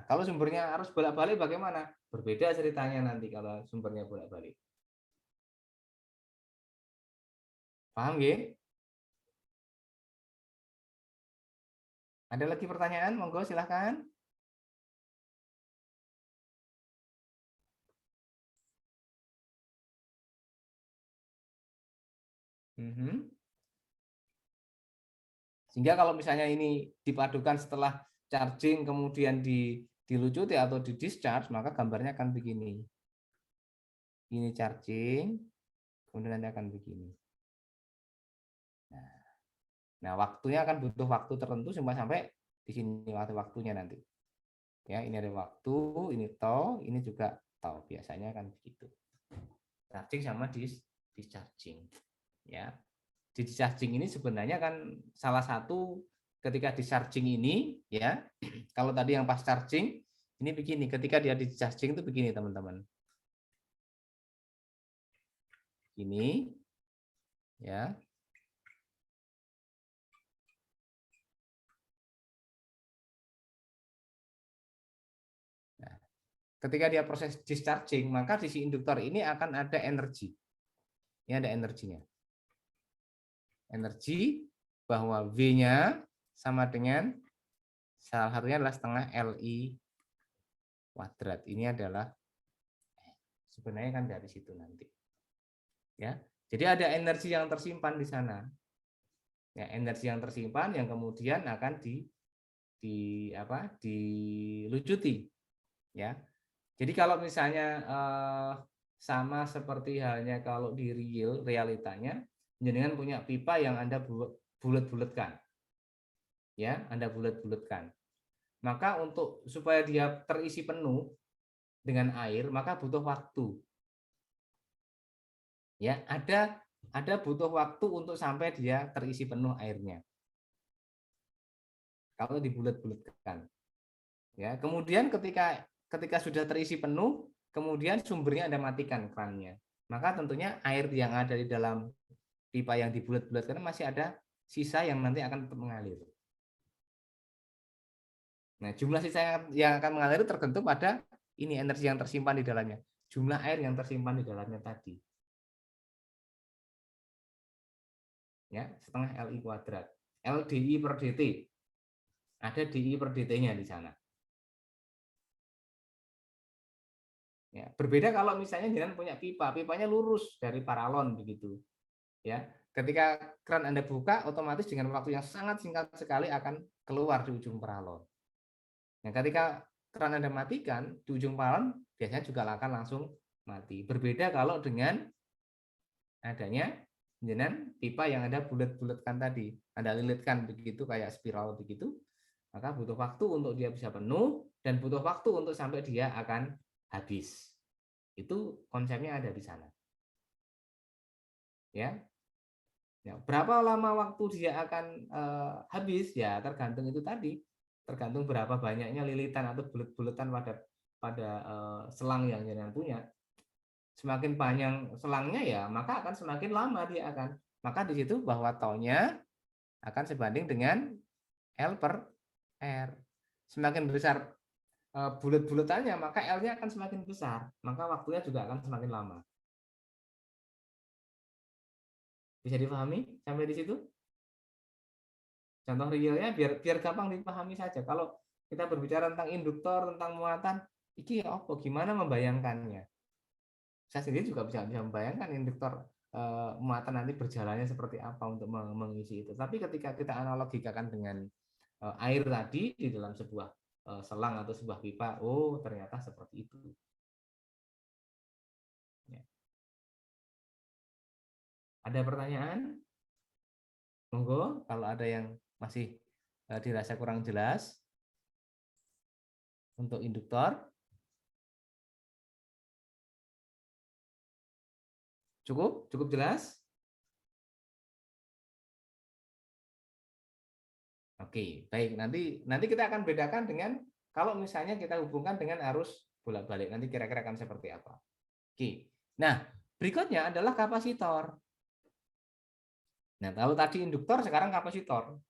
Kalau sumbernya arus bolak-balik bagaimana? Berbeda ceritanya nanti kalau sumbernya bolak-balik. Paham ya? Ada lagi pertanyaan? Monggo silahkan. Sehingga kalau misalnya ini dipadukan setelah charging kemudian dilucuti atau di discharge, maka gambarnya akan begini. Ini charging, kemudian nanti akan begini. Nah, waktunya akan butuh waktu tertentu sampai di sini waktunya nanti. Ya, ini ada waktu, ini tau, ini juga tau. Biasanya kan begitu. Charging sama discharging. Ya. Di discharging ini sebenarnya kan salah satu ketika discharging ini, ya. Kalau tadi yang pas charging, ini begini. Ketika dia discharging itu begini, teman-teman. Ini, ya. Ketika dia proses discharging, maka di si induktor ini akan ada energi. Ini ada energinya. Energi bahwa V-nya sama dengan salah satunya adalah setengah LI kuadrat. Ini adalah sebenarnya kan dari situ nanti. Ya. Jadi ada energi yang tersimpan di sana. Ya, energi yang tersimpan yang kemudian akan dilucuti. Ya. Jadi kalau misalnya sama seperti halnya kalau di realitanya, jenengan punya pipa yang Anda bulat-bulatkan. Ya, Anda bulat-bulatkan. Maka supaya dia terisi penuh dengan air, maka butuh waktu. Ya, ada butuh waktu untuk sampai dia terisi penuh airnya. Kalau dibulat-bulatkan. Ya, kemudian ketika sudah terisi penuh, kemudian sumbernya Anda matikan krannya. Maka tentunya air yang ada di dalam pipa yang dibulat-bulatkan masih ada sisa yang nanti akan tetap mengalir. Nah, jumlah sisa yang akan mengalir tergantung pada ini energi yang tersimpan di dalamnya. Jumlah air yang tersimpan di dalamnya tadi. ya, setengah LI kuadrat. LDI per DT. Ada DI per DT-nya di sana. Ya, berbeda kalau misalnya jenengan punya pipa, pipanya lurus dari paralon begitu. Ya, ketika keran Anda buka, otomatis dengan waktu yang sangat singkat sekali akan keluar di ujung paralon. Nah, ketika keran Anda matikan di ujung paralon, biasanya juga akan langsung mati. Berbeda kalau dengan adanya jenengan pipa yang ada bulat-bulatkan tadi, Anda lilitkan begitu kayak spiral begitu, maka butuh waktu untuk dia bisa penuh dan butuh waktu untuk sampai dia akan habis. Itu konsepnya ada di sana. Ya. Ya, berapa lama waktu dia akan habis ya tergantung itu tadi. Tergantung berapa banyaknya lilitan atau bulet-buletan pada selang yang jenengan punya. Semakin panjang selangnya ya, maka akan semakin lama dia akan. Maka di situ bahwa taunya akan sebanding dengan L per R. Semakin besar bulet-buletannya, maka L-nya akan semakin besar, maka waktunya juga akan semakin lama. Bisa dipahami sampai di situ? Contoh realnya biar gampang dipahami saja. Kalau kita berbicara tentang induktor, tentang muatan, iki apa? Gimana membayangkannya? Saya sendiri juga bisa membayangkan induktor muatan nanti berjalannya seperti apa untuk mengisi itu. Tapi ketika kita analogikakan dengan air tadi di dalam sebuah selang atau sebuah pipa, oh ternyata seperti itu. Ya. Ada pertanyaan? Monggo, kalau ada yang masih dirasa kurang jelas untuk induktor. Cukup? Cukup jelas? Oke, baik. Nanti kita akan bedakan dengan kalau misalnya kita hubungkan dengan arus bolak-balik. Nanti kira-kira akan seperti apa. Oke. Nah, berikutnya adalah kapasitor. Nah, kalau tadi induktor, sekarang kapasitor.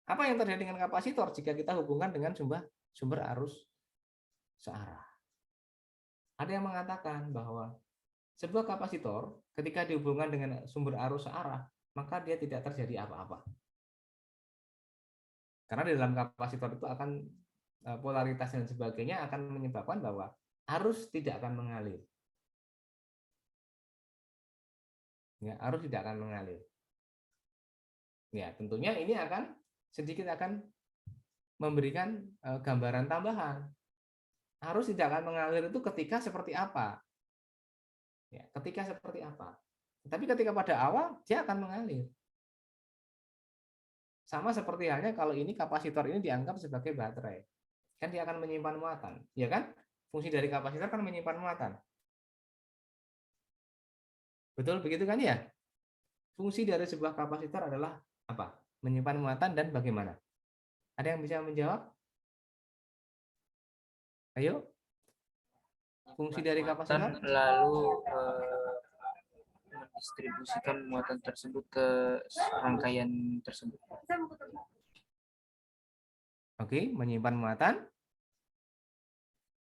Apa yang terjadi dengan kapasitor jika kita hubungkan dengan sumber arus searah? Ada yang mengatakan bahwa sebuah kapasitor ketika dihubungkan dengan sumber arus searah, maka dia tidak terjadi apa-apa. Karena di dalam kapasitor itu akan polaritas dan sebagainya akan menyebabkan bahwa arus tidak akan mengalir. Ya, arus tidak akan mengalir. Ya, tentunya ini akan sedikit akan memberikan gambaran tambahan. Arus tidak akan mengalir itu ketika seperti apa? Ya, ketika seperti apa? Tapi ketika pada awal dia akan mengalir. Sama seperti halnya kalau ini kapasitor ini dianggap sebagai baterai. Kan dia akan menyimpan muatan, ya kan? Fungsi dari kapasitor kan menyimpan muatan. Betul begitu kan ya? Fungsi dari sebuah kapasitor adalah apa? Menyimpan muatan dan bagaimana? Ada yang bisa menjawab? Ayo. Fungsi dari kapasitor? Lalu mendistribusikan muatan tersebut ke rangkaian tersebut. Oke, menyimpan muatan.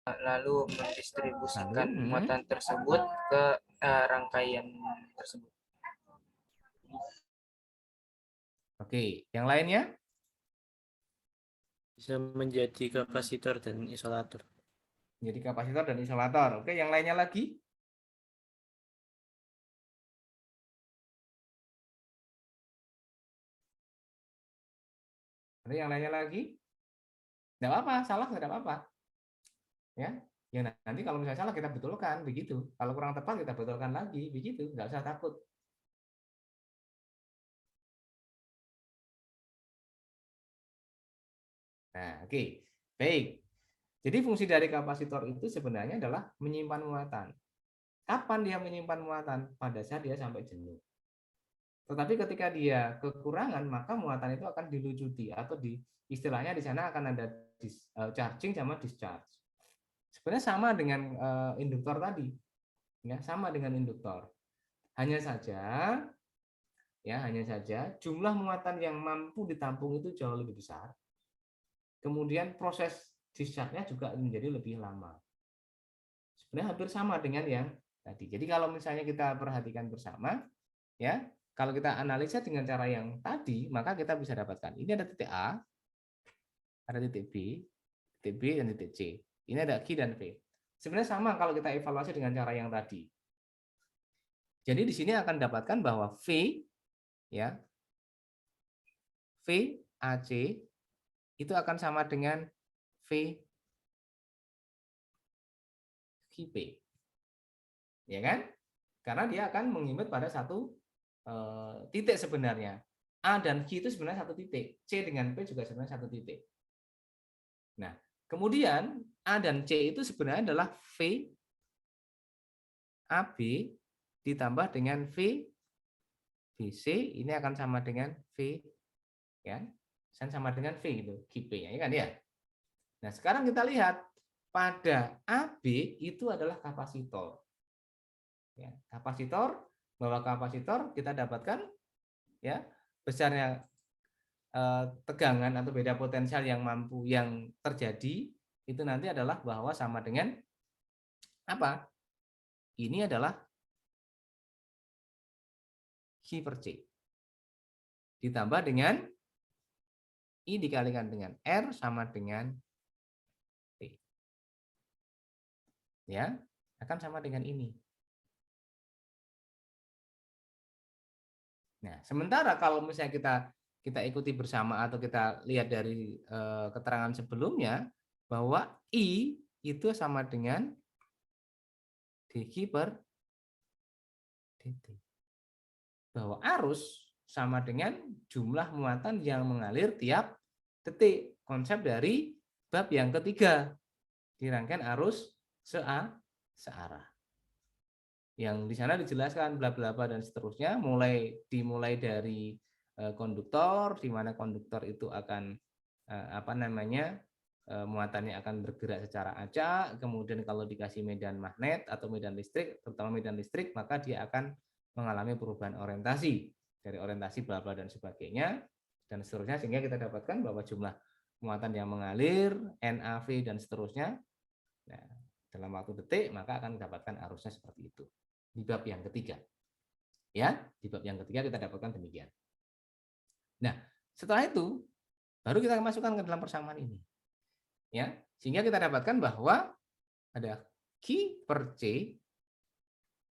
Lalu mendistribusikan muatan tersebut ke rangkaian tersebut. Oke, yang lainnya? Bisa menjadi kapasitor dan isolator. Jadi kapasitor dan isolator. Oke, yang lainnya lagi? Ada yang lainnya lagi? Tidak apa-apa, salah tidak apa-apa. Ya, nanti kalau misalnya salah kita betulkan, begitu. Kalau kurang tepat kita betulkan lagi, begitu. Nggak usah takut. Nah, oke. Baik. Jadi fungsi dari kapasitor itu sebenarnya adalah menyimpan muatan. Kapan dia menyimpan muatan? Pada saat dia sampai jenuh. Tetapi ketika dia kekurangan, maka muatan itu akan dilucuti atau istilahnya di sana akan ada charging sama discharge. Sebenarnya sama dengan induktor tadi. Ya, sama dengan induktor. Hanya saja jumlah muatan yang mampu ditampung itu jauh lebih besar. Kemudian proses discharge-nya juga menjadi lebih lama. Sebenarnya hampir sama dengan yang tadi. Jadi kalau misalnya kita perhatikan bersama, ya, kalau kita analisa dengan cara yang tadi, maka kita bisa dapatkan ini ada titik A, ada titik B, dan titik C. Ini ada Q dan V. Sebenarnya sama kalau kita evaluasi dengan cara yang tadi. Jadi di sini akan dapatkan bahwa V ya, V AC itu akan sama dengan V QP. Ya kan? Karena dia akan mengimbit pada satu titik sebenarnya. A dan Q itu sebenarnya satu titik. C dengan P juga sebenarnya satu titik. Nah, kemudian A dan C itu sebenarnya adalah V AB ditambah dengan V BC, ini akan sama dengan V ya. Sama dengan V gitu, QP-nya ya kan ya. Nah, sekarang kita lihat pada AB itu adalah kapasitor. Ya, kapasitor, bahwa kapasitor kita dapatkan ya besarnya tegangan atau beda potensial yang terjadi itu nanti adalah bahwa sama dengan apa? Ini adalah Q per C. Ditambah dengan I dikalikan dengan R sama dengan T. Ya, akan sama dengan ini. Nah, sementara kalau misalnya kita ikuti bersama atau kita lihat dari keterangan sebelumnya bahwa I itu sama dengan dq per dt. Bahwa arus sama dengan jumlah muatan yang mengalir tiap detik. Konsep dari bab yang ketiga di rangkaian arus searah. Yang di sana dijelaskan bla bla bla dan seterusnya, dimulai dari konduktor, di mana konduktor itu akan muatannya akan bergerak secara acak, kemudian kalau dikasih medan magnet atau medan listrik, terutama medan listrik, maka dia akan mengalami perubahan orientasi, dari orientasi bla bla dan sebagainya dan seterusnya, sehingga kita dapatkan bahwa jumlah muatan yang mengalir, NAV dan seterusnya, nah, dalam waktu detik maka akan mendapatkan arusnya seperti itu. Di bab yang ketiga. Ya, di bab yang ketiga kita dapatkan demikian. Nah, setelah itu baru kita masukkan ke dalam persamaan ini. Ya, sehingga kita dapatkan bahwa ada Q per C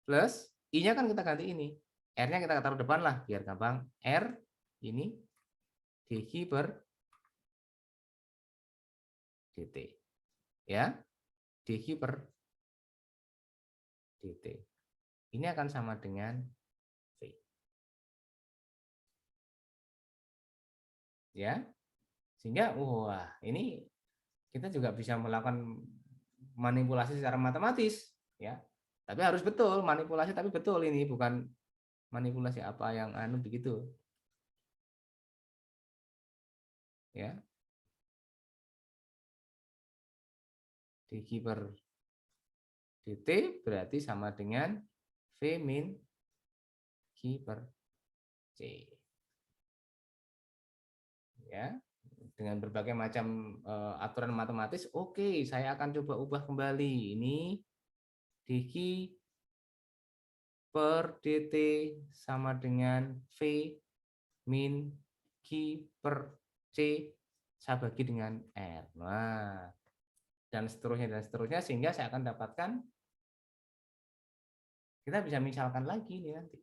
plus I-nya kan kita ganti ini. R-nya kita taruh depan lah biar gampang. R ini dQ per dt. Ya, dQ per dt. Ini akan sama dengan V. Ya. Sehingga wah, ini kita juga bisa melakukan manipulasi secara matematis, ya. Tapi harus betul, manipulasi tapi betul, ini bukan manipulasi apa yang begitu. Ya. dQ per dt berarti sama dengan V min Q per C. Ya, dengan berbagai macam aturan matematis, oke, saya akan coba ubah kembali. Ini dQ per dt sama dengan V min Q per C saya bagi dengan R. Nah, dan seterusnya, sehingga saya akan dapatkan, kita bisa misalkan lagi nih nanti.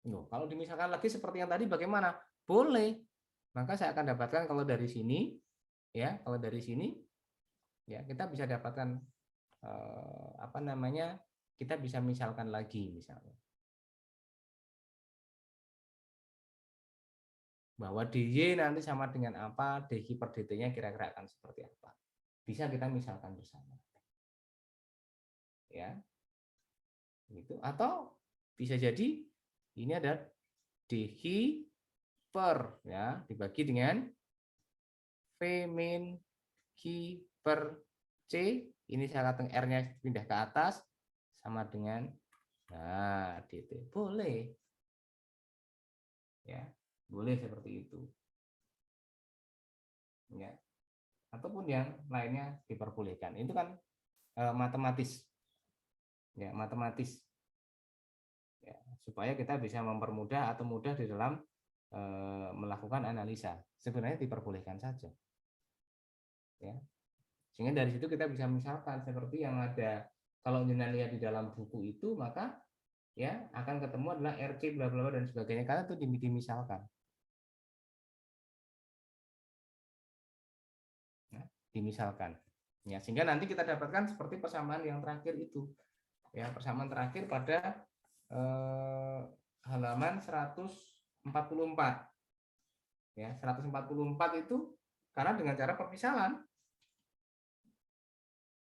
Kalau dimisalkan lagi seperti yang tadi bagaimana? Boleh. Maka saya akan dapatkan kalau dari sini, ya, ya kita bisa dapatkan kita bisa misalkan lagi misalnya bahwa dy nanti sama dengan apa, dq per dt-nya kira-kira akan seperti apa. Bisa kita misalkan bersama. Ya. Gitu. Atau bisa jadi ini ada dq per ya dibagi dengan V min Q per C, ini syarat R-nya pindah ke atas sama dengan dt. Boleh. Ya, boleh seperti itu. Ya. Ataupun yang lainnya diperbolehkan. Itu kan matematis. Ya, matematis. supaya kita bisa mempermudah atau mudah di dalam melakukan analisa. Sebenarnya diperbolehkan saja. Ya. Sehingga dari situ kita bisa misalkan seperti yang ada, kalau jenengan lihat di dalam buku itu, maka ya akan ketemu adalah RC bla bla bla dan sebagainya, karena itu dimisalkan. Nah, dimisalkan. Ya, sehingga nanti kita dapatkan seperti persamaan yang terakhir itu. Ya, persamaan terakhir pada halaman 144. Ya, 144 itu karena dengan cara pemisalan.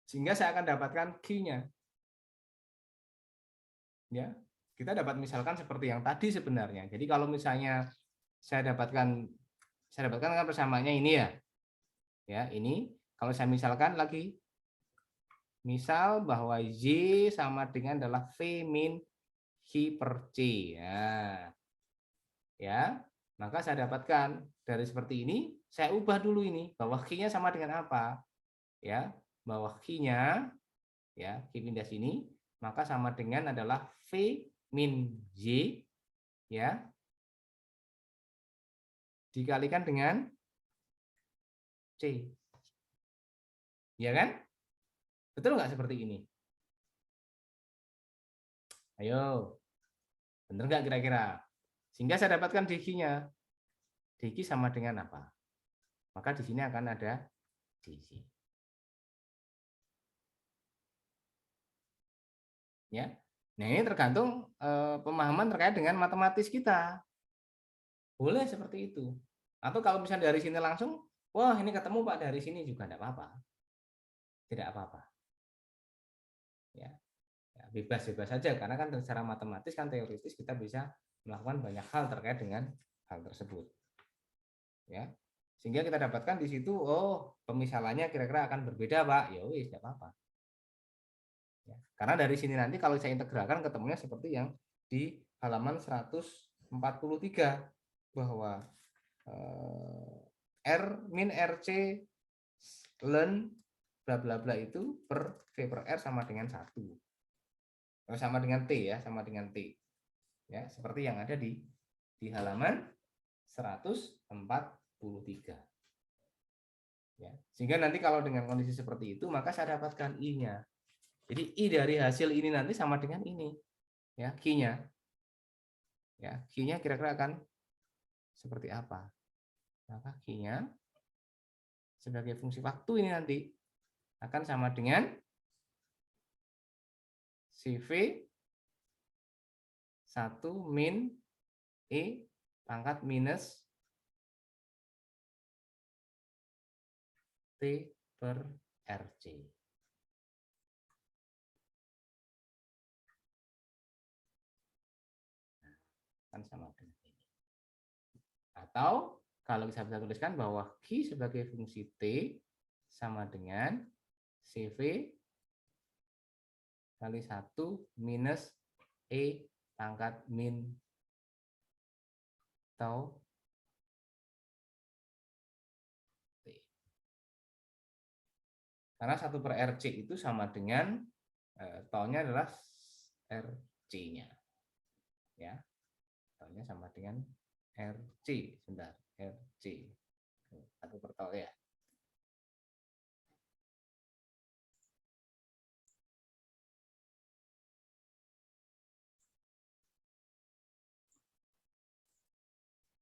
Sehingga saya akan dapatkan Q-nya. Ya, kita dapat misalkan seperti yang tadi sebenarnya. Jadi kalau misalnya saya dapatkan kan persamaannya ini ya. Ya, ini kalau saya misalkan lagi, misal bahwa Y sama dengan adalah V min Q per C. Ya, maka saya dapatkan dari seperti ini, saya ubah dulu ini bahwa Q-nya sama dengan apa? Ya, bahwa Q-nya ya, Q pindah sini, maka sama dengan adalah V min Y ya dikalikan dengan C. Ya kan? Betul nggak seperti ini? Ayo, bener nggak kira-kira? Sehingga saya dapatkan DQ-nya. DQ sama dengan apa? Maka di sini akan ada DC. Ya. Nah, ini tergantung pemahaman terkait dengan matematis kita. Boleh seperti itu. Atau kalau misalnya dari sini langsung, wah ini ketemu Pak dari sini juga tidak apa-apa. Tidak apa-apa. Ya. Ya, bebas-bebas saja karena kan secara matematis kan teoritis kita bisa melakukan banyak hal terkait dengan hal tersebut. Ya. Sehingga kita dapatkan di situ, oh pemisalannya kira-kira akan berbeda Pak. Ya wis, tidak apa-apa. Ya. Karena dari sini nanti kalau saya integralkan ketemunya seperti yang di halaman 143 bahwa R min RC ln bla bla bla itu per V per R sama dengan 1. Sama dengan T ya, sama dengan T. Ya, seperti yang ada di halaman 143. Ya. Sehingga nanti kalau dengan kondisi seperti itu, maka saya dapatkan I-nya. Jadi I dari hasil ini nanti sama dengan ini. Ya, Q-nya. Ya, Q-nya kira-kira akan seperti apa? Maka Q-nya sebagai fungsi waktu ini nanti akan sama dengan CV 1 min E pangkat minus T per RC. Kan sama dengan ini. Atau kalau bisa tuliskan bahwa Q sebagai fungsi T sama dengan CV kali 1 minus E pangkat min tau T. Karena 1 per RC itu sama dengan tau-nya adalah RC-nya. Ya. Tau-nya sama dengan RC. Sebentar, RC. 1 per tau ya.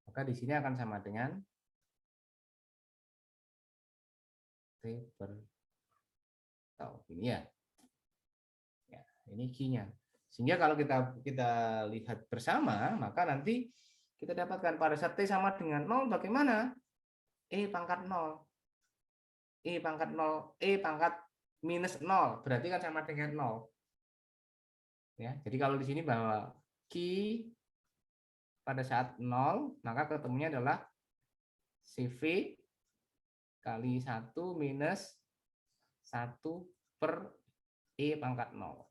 Maka di sini akan sama dengan T per tau. Ini ya. Ya, ini Q-nya. Sehingga kalau kita lihat bersama, maka nanti kita dapatkan pada saat T sama dengan 0 bagaimana? E pangkat 0. E pangkat 0, E pangkat minus 0, berarti kan sama dengan 0. Ya, jadi kalau di sini bahwa Q pada saat 0, maka ketemunya adalah CV kali 1 minus 1 per E pangkat 0.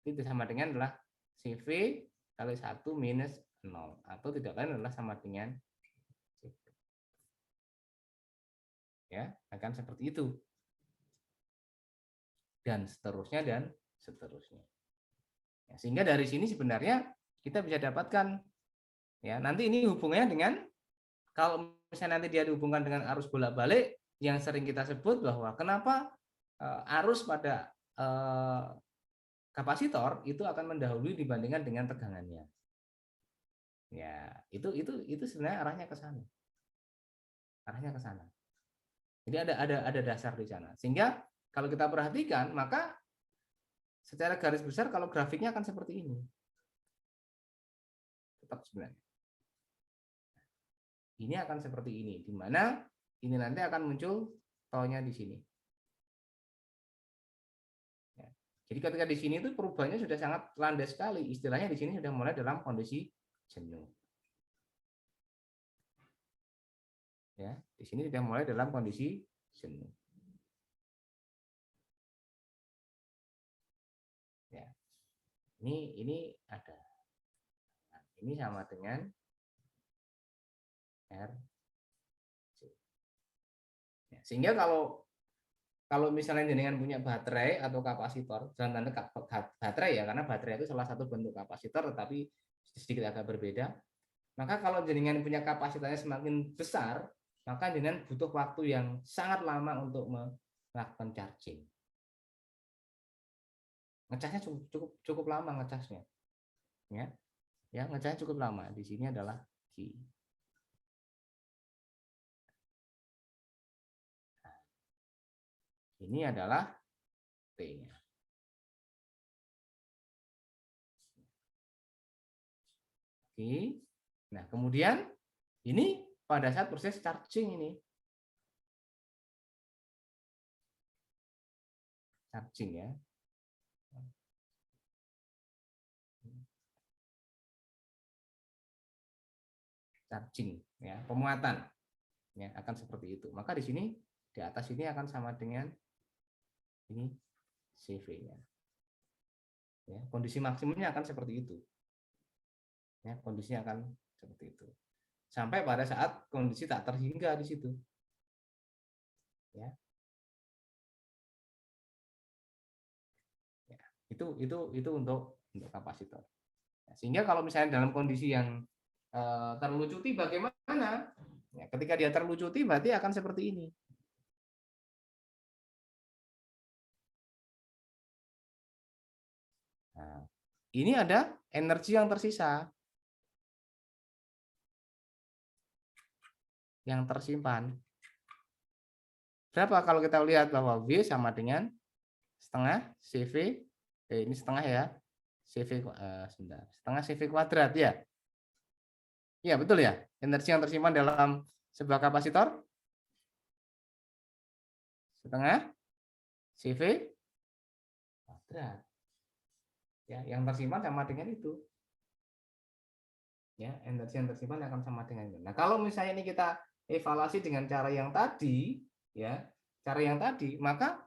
Itu sama dengan adalah CV kali 1 minus 0. Atau tidak lain adalah sama dengan CV. Ya, akan seperti itu. Dan seterusnya dan seterusnya. Ya, sehingga dari sini sebenarnya kita bisa dapatkan, ya nanti ini hubungannya dengan, kalau misalnya nanti dia dihubungkan dengan arus bolak-balik yang sering kita sebut bahwa kenapa arus pada kapasitor itu akan mendahului dibandingkan dengan tegangannya. Ya, itu sebenarnya arahnya ke sana. Arahnya ke sana. Jadi ada dasar di sana. Sehingga kalau kita perhatikan, maka secara garis besar kalau grafiknya akan seperti ini. Tetap sebenarnya. Ini akan seperti ini, di mana ini nanti akan muncul taunya di sini. Ya. Jadi ketika di sini itu perubahannya sudah sangat landai sekali. Istilahnya di sini sudah mulai dalam kondisi jenuh. Ya, di sini sudah mulai dalam kondisi jenuh. Ya. Ini ada. Nah, ini sama dengan RC. Ya, sehingga kalau misalnya jenengan punya baterai atau kapasitor, jangan tanda baterai ya, karena baterai itu salah satu bentuk kapasitor, tetapi sedikit agak berbeda. Maka kalau jenengan punya kapasitasnya semakin besar, maka jenengan butuh waktu yang sangat lama untuk melakukan charging. Ngecasnya cukup lama ngecasnya, ya ngecasnya cukup lama. Di sini adalah Q. Ini adalah T-nya. Oke. Nah, kemudian ini pada saat proses charging ini. Charging ya. Charging ya, pemuatan. Ya, akan seperti itu. Maka di sini di atas ini akan sama dengan ini CV-nya. Ya, kondisi maksimumnya akan seperti itu. Ya, kondisinya akan seperti itu. Sampai pada saat kondisi tak terhingga di situ. Ya. Ya, itu untuk kapasitor. Ya, sehingga kalau misalnya dalam kondisi yang terlucuti bagaimana? Ya, ketika dia terlucuti berarti akan seperti ini. Nah, ini ada energi yang tersisa, yang tersimpan. Berapa kalau kita lihat bahwa V sama dengan setengah CV, ini setengah ya, CV setengah CV kuadrat ya. Iya betul ya, energi yang tersimpan dalam sebuah kapasitor setengah CV kuadrat. Ya, yang tersimpan sama dengan itu. Ya, energi yang tersimpan akan sama dengan itu. Nah, kalau misalnya ini kita evaluasi dengan cara yang tadi, ya, cara yang tadi, maka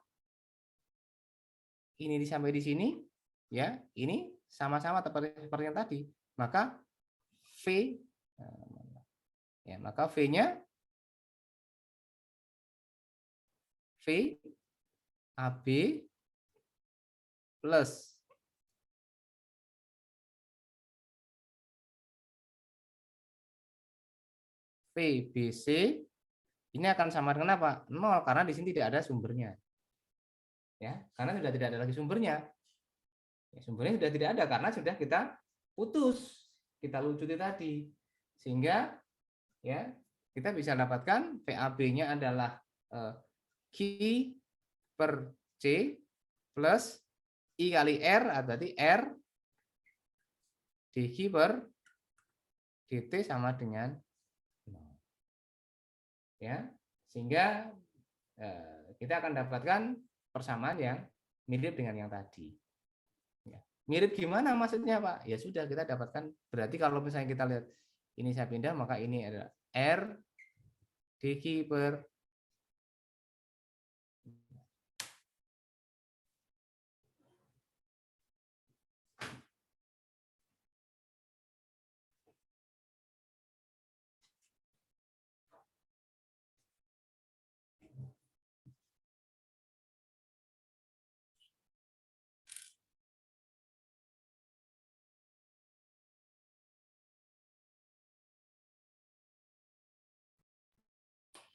ini sampai di sini, ya, ini sama-sama seperti yang tadi. Maka V, ya, maka V-nya V AB plus VBC ini akan sama dengan apa? 0, karena di sini tidak ada sumbernya. Ya, karena sudah tidak ada lagi sumbernya. Ya, sumbernya sudah tidak ada karena sudah kita putus, kita lucuti tadi. Sehingga ya, kita bisa dapatkan VAB-nya adalah Q per C plus I kali R, berarti R dQ per dt sama dengan 0. Ya, sehingga kita akan dapatkan persamaan yang mirip dengan yang tadi. Ya. Mirip gimana maksudnya Pak? Ya sudah, kita dapatkan, berarti kalau misalnya kita lihat ini saya pindah, maka ini adalah R dQ per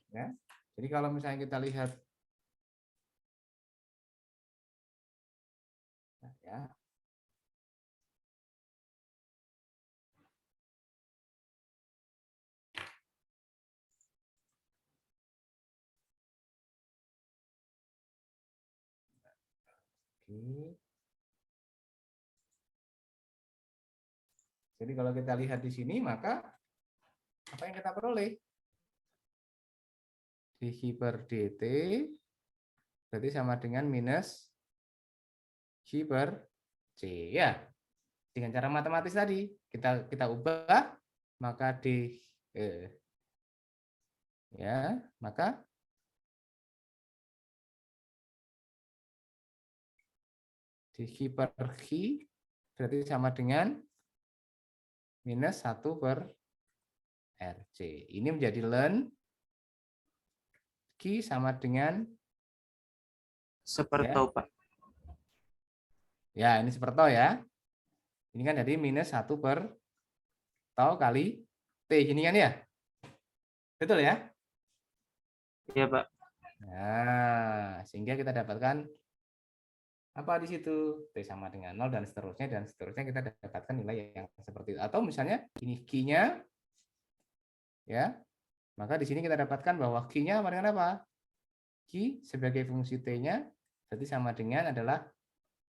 Ya. Jadi kalau misalnya kita lihat ya, oke. Jadi kalau kita lihat di sini, maka apa yang kita peroleh? dq per dt berarti sama dengan minus Q per C. Ya, dengan cara matematis tadi, kita ubah, maka ya, maka dq per Q berarti sama dengan minus 1 per RC. Ini menjadi ln Q sama dengan Seperto, Pak. ya ini seperto ya. Ini kan jadi minus 1 per tau kali T. Ini kan ya. Betul ya? Iya, Pak. Nah, sehingga kita dapatkan apa di situ? T sama dengan 0 dan seterusnya kita dapatkan nilai yang seperti itu. Atau misalnya ini Q-nya ya. Maka di sini kita dapatkan bahwa Q-nya sama dengan apa? Q sebagai fungsi T-nya berarti sama dengan adalah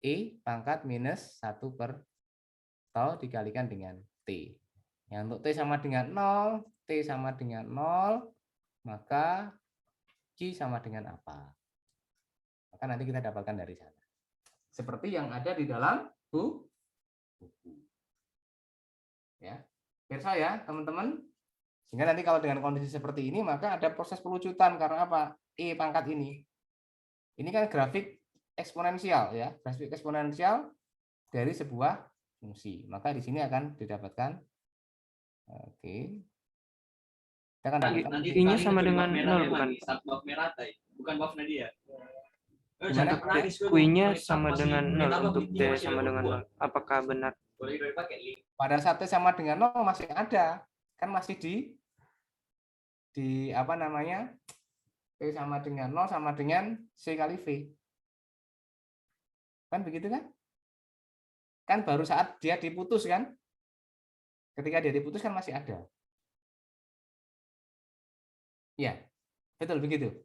E pangkat minus 1 per tau dikalikan dengan T. Yang untuk T sama dengan 0, T sama dengan 0, maka Q sama dengan apa? Maka nanti kita dapatkan dari sana. Seperti yang ada di dalam buku. Ya, persa ya teman-teman. Sehingga nanti kalau dengan kondisi seperti ini, maka ada proses pelucutan karena apa? E pangkat ini. Ini kan grafik eksponensial ya, grafik eksponensial dari sebuah fungsi. Maka di sini akan didapatkan. Oke. Kita akan dapatkan Q-nya sama dengan 0, bukan? Bukan buff Nadia. Gimana? Q-nya sama dengan 0 untuk T sama dengan 0. Apakah benar? Pada saat T sama dengan 0 masih ada. Kan masih di apa namanya? T sama dengan 0 sama dengan C kali V. Kan begitu kan? Kan baru saat dia diputus kan? Ketika dia diputus kan masih ada. Ya, betul begitu.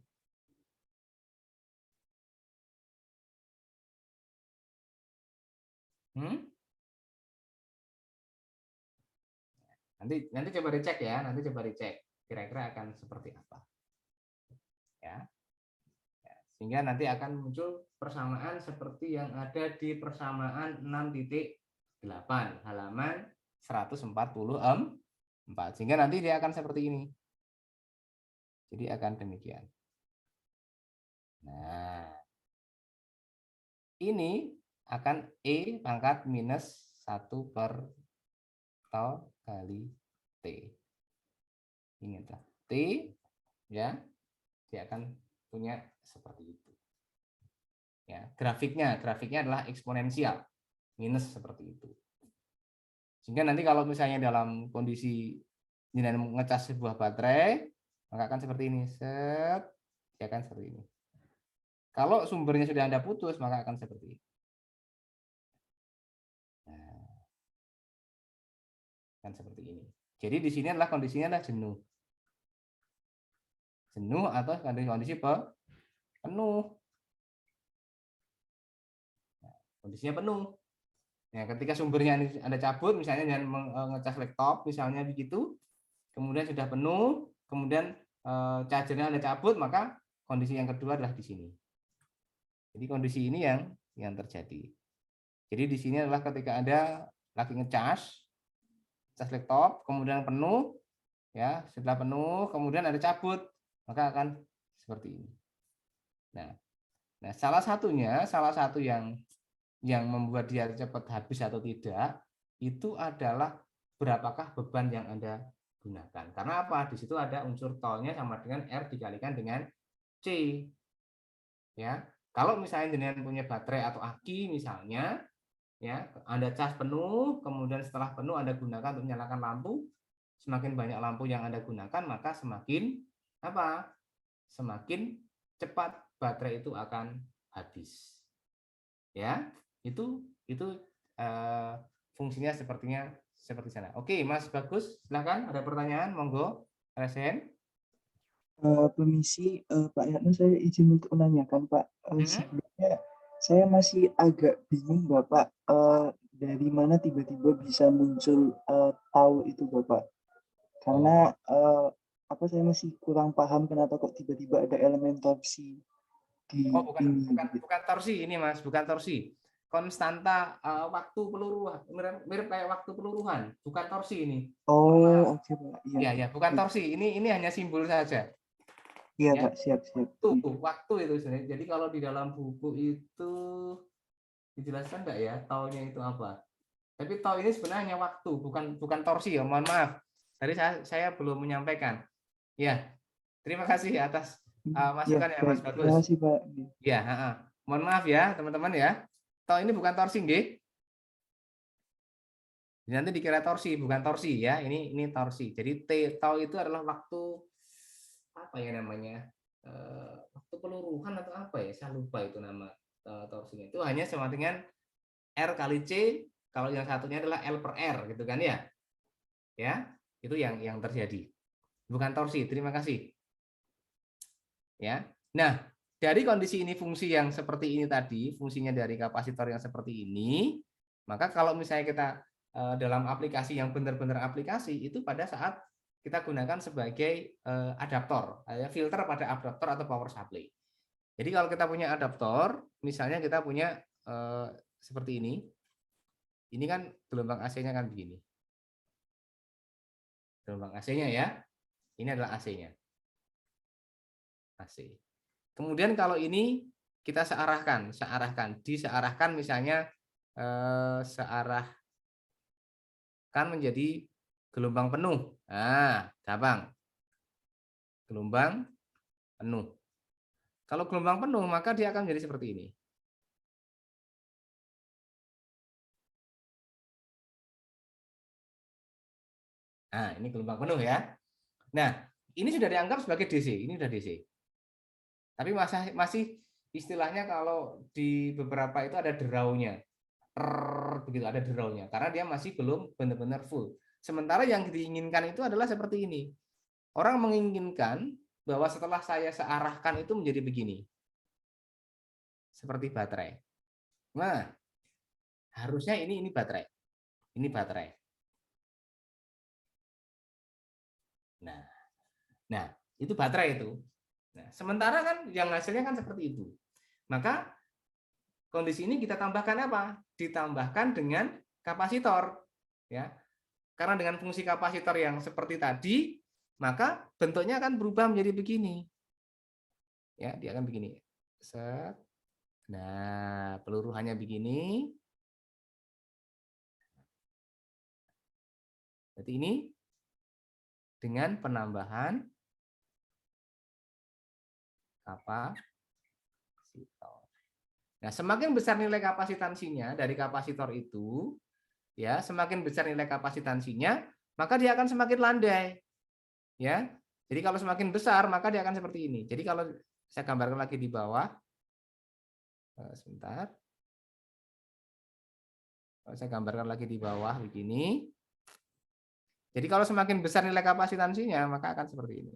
Nanti coba dicek ya, nanti coba dicek kira-kira akan seperti apa. Ya. Sehingga nanti akan muncul persamaan seperti yang ada di persamaan 6.8 halaman 144. Sehingga nanti dia akan seperti ini. Jadi akan demikian. Nah, ini akan E pangkat minus 1 per tau kali T. Ingat T ya, dia akan punya seperti itu. Ya, grafiknya adalah eksponensial minus seperti itu. Sehingga nanti kalau misalnya dalam kondisi jenengan ngecas sebuah baterai, maka akan seperti ini. Set, dia akan seperti ini. Kalau sumbernya sudah Anda putus, maka akan seperti ini. Nah, akan seperti ini. Jadi di sini adalah kondisinya adalah jenuh. Jenuh atau kondisi penuh. Nah, kondisinya penuh. Ya, ketika sumbernya Anda cabut, misalnya jangan ngecas laptop, misalnya begitu, kemudian sudah penuh, kemudian chargernya Anda cabut, maka kondisi yang kedua adalah di sini. Jadi kondisi ini yang terjadi. Jadi di sini adalah ketika Anda lagi ngecas laptop, kemudian penuh, ya setelah penuh, kemudian Anda cabut, maka akan seperti ini. Nah salah satu yang membuat dia cepat habis atau tidak, itu adalah berapakah beban yang Anda gunakan. Karena apa? Di situ ada unsur tolnya sama dengan R dikalikan dengan C. Ya, kalau misalnya dengan punya baterai atau aki misalnya, ya Anda cas penuh, kemudian setelah penuh Anda gunakan untuk menyalakan lampu, semakin banyak lampu yang Anda gunakan, maka semakin apa? semakin cepat baterai itu akan habis. Ya, itu fungsinya sepertinya seperti sana. Oke, Mas Bagus, silakan ada pertanyaan, monggo, resen. Permisi, Pak Yatno, saya izin untuk menanyakan, Pak. Sebelumnya saya masih agak bingung, Bapak, dari mana tiba-tiba bisa muncul tau itu, Bapak. Karena saya masih kurang paham kenapa kok tiba-tiba ada elemen torsi di ini. Bukan torsi ini, Mas, bukan torsi. Konstanta waktu peluruhan, mirip kayak waktu peluruhan, bukan torsi ini. Oh, oke, Pak. Iya, bukan torsi. Ini hanya simbol saja. Iya, Ya. Pak, siap. Waktu itu sebenarnya. Jadi kalau di dalam buku itu dijelaskan enggak ya taunya itu apa? Tapi tau ini sebenarnya hanya waktu, bukan torsi ya. Mohon maaf. Tadi saya belum menyampaikan. Ya. Terima kasih atas masukan ya, Mas Bagus. Terima kasih, Pak. Ya, mohon maaf ya, teman-teman ya. Tau ini bukan torsi, nggih. Nanti dikira torsi, bukan torsi ya. Ini torsi. Jadi tau itu adalah waktu apa ya namanya, waktu peluruhan atau apa ya, saya lupa itu nama torsinya. Itu hanya sama dengan R kali C, kalau yang satunya adalah L per R gitu kan ya. Ya, itu yang terjadi. Bukan torsi. Terima kasih. Ya. Nah, dari kondisi ini fungsi yang seperti ini tadi, fungsinya dari kapasitor yang seperti ini, maka kalau misalnya kita dalam aplikasi yang benar-benar aplikasi, itu pada saat kita gunakan sebagai adaptor, filter pada adaptor atau power supply. Jadi kalau kita punya adaptor, misalnya kita punya seperti ini kan gelombang AC-nya kan begini. Gelombang AC-nya ya, ini adalah AC-nya. AC. Kemudian kalau ini kita searahkan misalnya searahkan menjadi gelombang penuh. Nah, gampang. Gelombang penuh. Kalau gelombang penuh, maka dia akan menjadi seperti ini. Nah, ini gelombang penuh ya. Nah, ini sudah dianggap sebagai DC. Ini sudah DC. Tapi masih istilahnya kalau di beberapa itu ada deraunya. Begitu, ada deraunya. Karena dia masih belum benar-benar full. Sementara yang diinginkan itu adalah seperti ini. Orang menginginkan bahwa setelah saya searahkan itu menjadi begini. Seperti baterai. Nah, harusnya ini baterai. Ini baterai. Nah, itu baterai itu. Nah, sementara kan yang hasilnya kan seperti itu. Maka kondisi ini kita tambahkan apa? Ditambahkan dengan kapasitor. Ya. Karena dengan fungsi kapasitor yang seperti tadi, maka bentuknya akan berubah menjadi begini. Ya, dia akan begini. Set. Nah, peluruhannya begini. Berarti ini dengan penambahan kapasitor. Nah, semakin besar nilai kapasitansinya dari kapasitor itu, ya, semakin besar nilai kapasitansinya, maka dia akan semakin landai. Ya. Jadi kalau semakin besar, maka dia akan seperti ini. Jadi kalau saya gambarkan lagi di bawah, sebentar. Kalau saya gambarkan lagi di bawah begini. Jadi kalau semakin besar nilai kapasitansinya, maka akan seperti ini.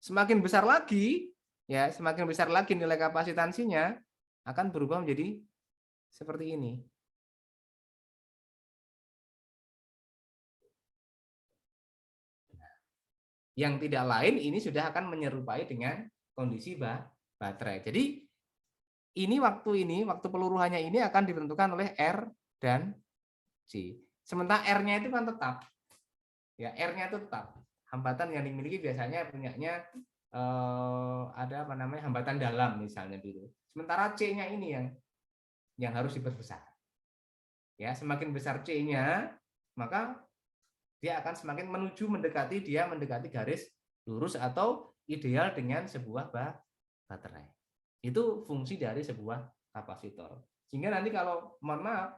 Semakin besar lagi, ya, semakin besar lagi nilai kapasitansinya akan berubah menjadi seperti ini. Yang tidak lain ini sudah akan menyerupai dengan kondisi baterai. Jadi waktu peluruhannya ini akan ditentukan oleh R dan C. Sementara R-nya itu kan tetap. Ya, R-nya itu tetap. Hambatan yang dimiliki biasanya punyanya ada hambatan dalam misalnya gitu. Sementara C-nya ini yang harus diperbesar. Ya, semakin besar C-nya, maka dia akan semakin mendekati garis lurus atau ideal dengan sebuah baterai. Itu fungsi dari sebuah kapasitor. Sehingga nanti kalau mohon maaf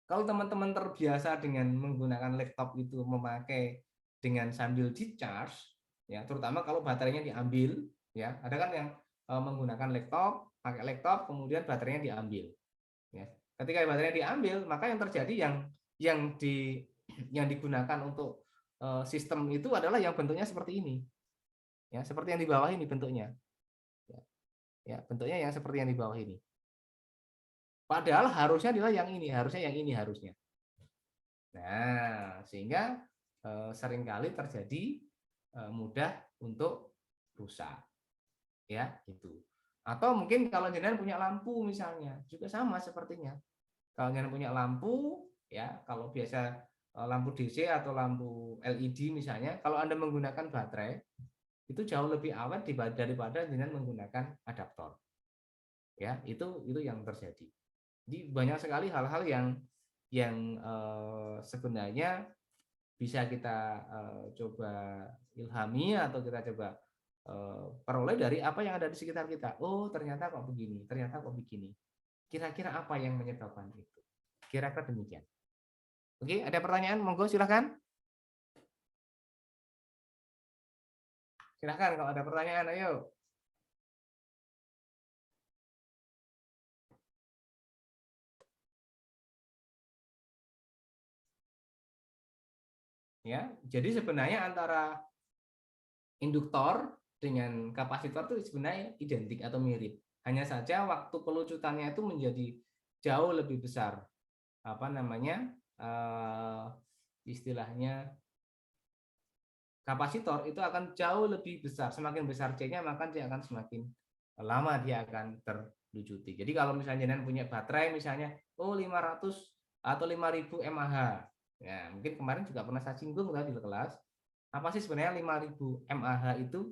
Kalau teman-teman terbiasa dengan menggunakan laptop itu memakai dengan sambil di charge, ya terutama kalau baterainya diambil, ya ada kan yang menggunakan laptop, pakai laptop kemudian baterainya diambil. Ya. Ketika baterainya diambil, maka yang terjadi yang digunakan untuk sistem itu adalah yang bentuknya seperti ini, ya seperti yang di bawah ini bentuknya, ya bentuknya yang seperti yang di bawah ini. Padahal harusnya adalah yang ini, harusnya. Nah, sehingga seringkali terjadi mudah untuk rusak, ya itu. Atau mungkin kalau jenengan punya lampu misalnya, juga sama sepertinya. Kalau jenengan punya lampu, ya kalau biasa lampu DC atau lampu LED misalnya, kalau Anda menggunakan baterai, itu jauh lebih awet daripada jenengan menggunakan adaptor. Ya, itu yang terjadi. Jadi banyak sekali hal-hal yang sebenarnya bisa kita coba ilhami atau kita coba peroleh dari apa yang ada di sekitar kita. Oh, ternyata kok begini, ternyata kok begini. Kira-kira apa yang menyebabkan itu? Kira-kira demikian. Oke, ada pertanyaan? Monggo silahkan. Silahkan kalau ada pertanyaan, ayo. Ya, jadi sebenarnya antara induktor dengan kapasitor itu sebenarnya identik atau mirip. Hanya saja waktu pelucutannya itu menjadi jauh lebih besar. Apa namanya? Istilahnya kapasitor itu akan jauh lebih besar. Semakin besar C-nya maka dia akan semakin lama dia akan terlucuti. Jadi kalau misalnya jenengan punya baterai misalnya 500 atau 5000 mAh. Ya, mungkin kemarin juga pernah saya singgung tadi di kelas. Apa sih sebenarnya 5000 mAh itu?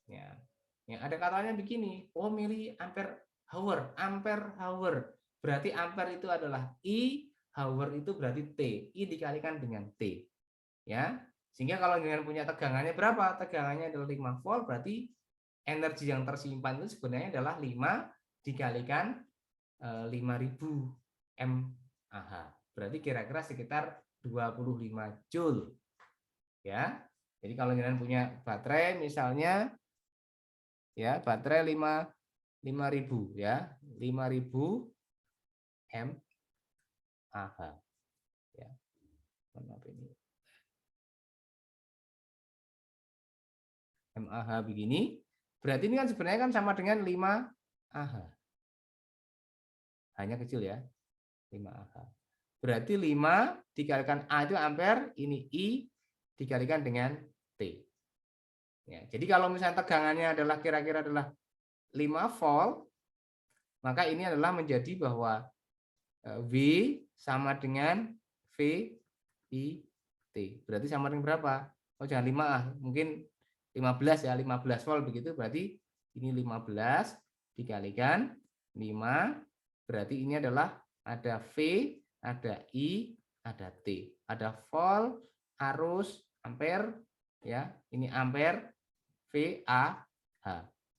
Ya. Ya, ada katanya begini, miliampere hour, ampere hour. Berarti ampere itu adalah I, hour itu berarti T. I dikalikan dengan T. Ya. Sehingga kalau dengan punya tegangannya berapa? Tegangannya adalah 5 volt, berarti energi yang tersimpan itu sebenarnya adalah 5 dikalikan 5000 mAh. Berarti kira-kira sekitar 25 joule. Ya. Jadi kalau kalian punya baterai misalnya ya, baterai 5000 ya, 5000 mAh. Ya. Maaf ini. mAh begini, berarti ini kan sebenarnya kan sama dengan 5 Ah. Hanya kecil ya, 5 Ah. Berarti 5 dikalikan A itu ampere, ini I dikalikan dengan T. Ya, jadi kalau misalnya tegangannya adalah kira-kira adalah 5 volt, maka ini adalah menjadi bahwa V sama dengan V I T. Berarti sama dengan berapa? Oh jangan 5 mungkin 15 ya, 15 volt begitu, berarti ini 15 dikalikan 5, berarti ini adalah ada V, ada I, ada T. Ada volt, arus, ampere, ya, ini ampere, V, A, H.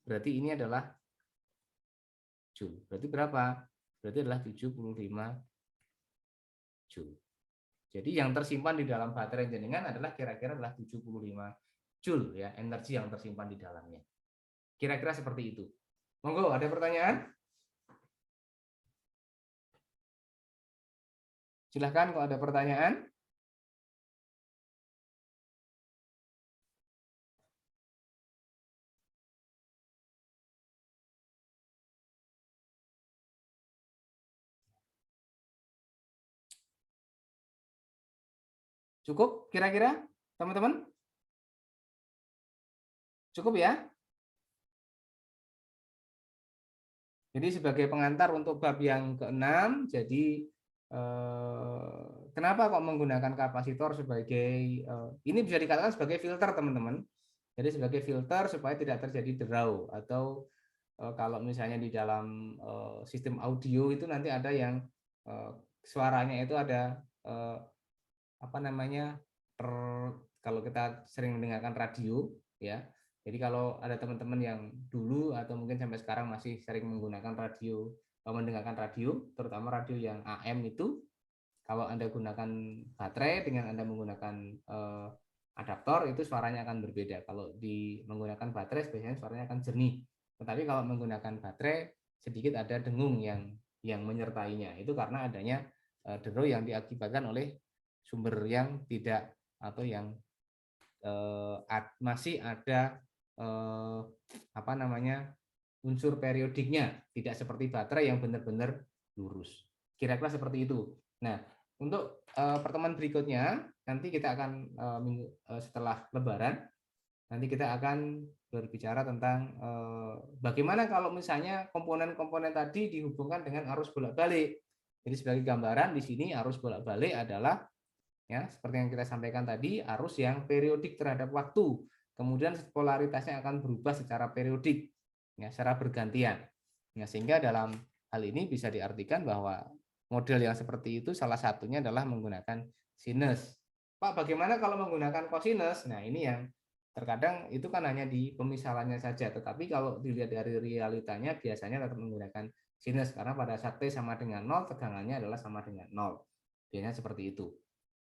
Berarti ini adalah joule. Berarti berapa? Berarti adalah 75 joule. Jadi yang tersimpan di dalam baterai jenengan adalah kira-kira adalah 75 joule ya, energi yang tersimpan di dalamnya. Kira-kira seperti itu. Monggo, ada pertanyaan? Silahkan kalau ada pertanyaan. Cukup kira-kira teman-teman? Cukup ya? Jadi sebagai pengantar untuk bab yang ke-6, jadi kenapa kok menggunakan kapasitor sebagai ini bisa dikatakan sebagai filter teman-teman. Jadi sebagai filter supaya tidak terjadi draw atau kalau misalnya di dalam sistem audio itu nanti ada yang suaranya itu ada apa namanya kalau kita sering mendengarkan radio ya. Jadi kalau ada teman-teman yang dulu atau mungkin sampai sekarang masih sering menggunakan radio, mendengarkan radio, terutama radio yang AM itu, Kalau Anda gunakan baterai dengan Anda menggunakan adaptor itu suaranya akan berbeda. Kalau menggunakan baterai biasanya suaranya akan jernih. Tetapi kalau menggunakan baterai sedikit ada dengung yang menyertainya. Itu karena adanya dero yang diakibatkan oleh sumber yang tidak atau yang masih ada apa namanya unsur periodiknya, tidak seperti baterai yang benar-benar lurus. Kira-kira seperti itu. Nah, untuk pertemuan berikutnya nanti kita akan setelah Lebaran nanti kita akan berbicara tentang bagaimana kalau misalnya komponen-komponen tadi dihubungkan dengan arus bolak-balik. Jadi sebagai gambaran di sini arus bolak-balik adalah ya seperti yang kita sampaikan tadi arus yang periodik terhadap waktu. Kemudian polaritasnya akan berubah secara periodik, ya, secara bergantian. Ya, sehingga dalam hal ini bisa diartikan bahwa model yang seperti itu salah satunya adalah menggunakan sinus. Pak, bagaimana kalau menggunakan kosinus? Nah, ini yang terkadang itu kan hanya di pemisalannya saja, tetapi kalau dilihat dari realitanya biasanya tetap menggunakan sinus karena pada saat T sama dengan 0, tegangannya adalah sama dengan 0. Biasanya seperti itu.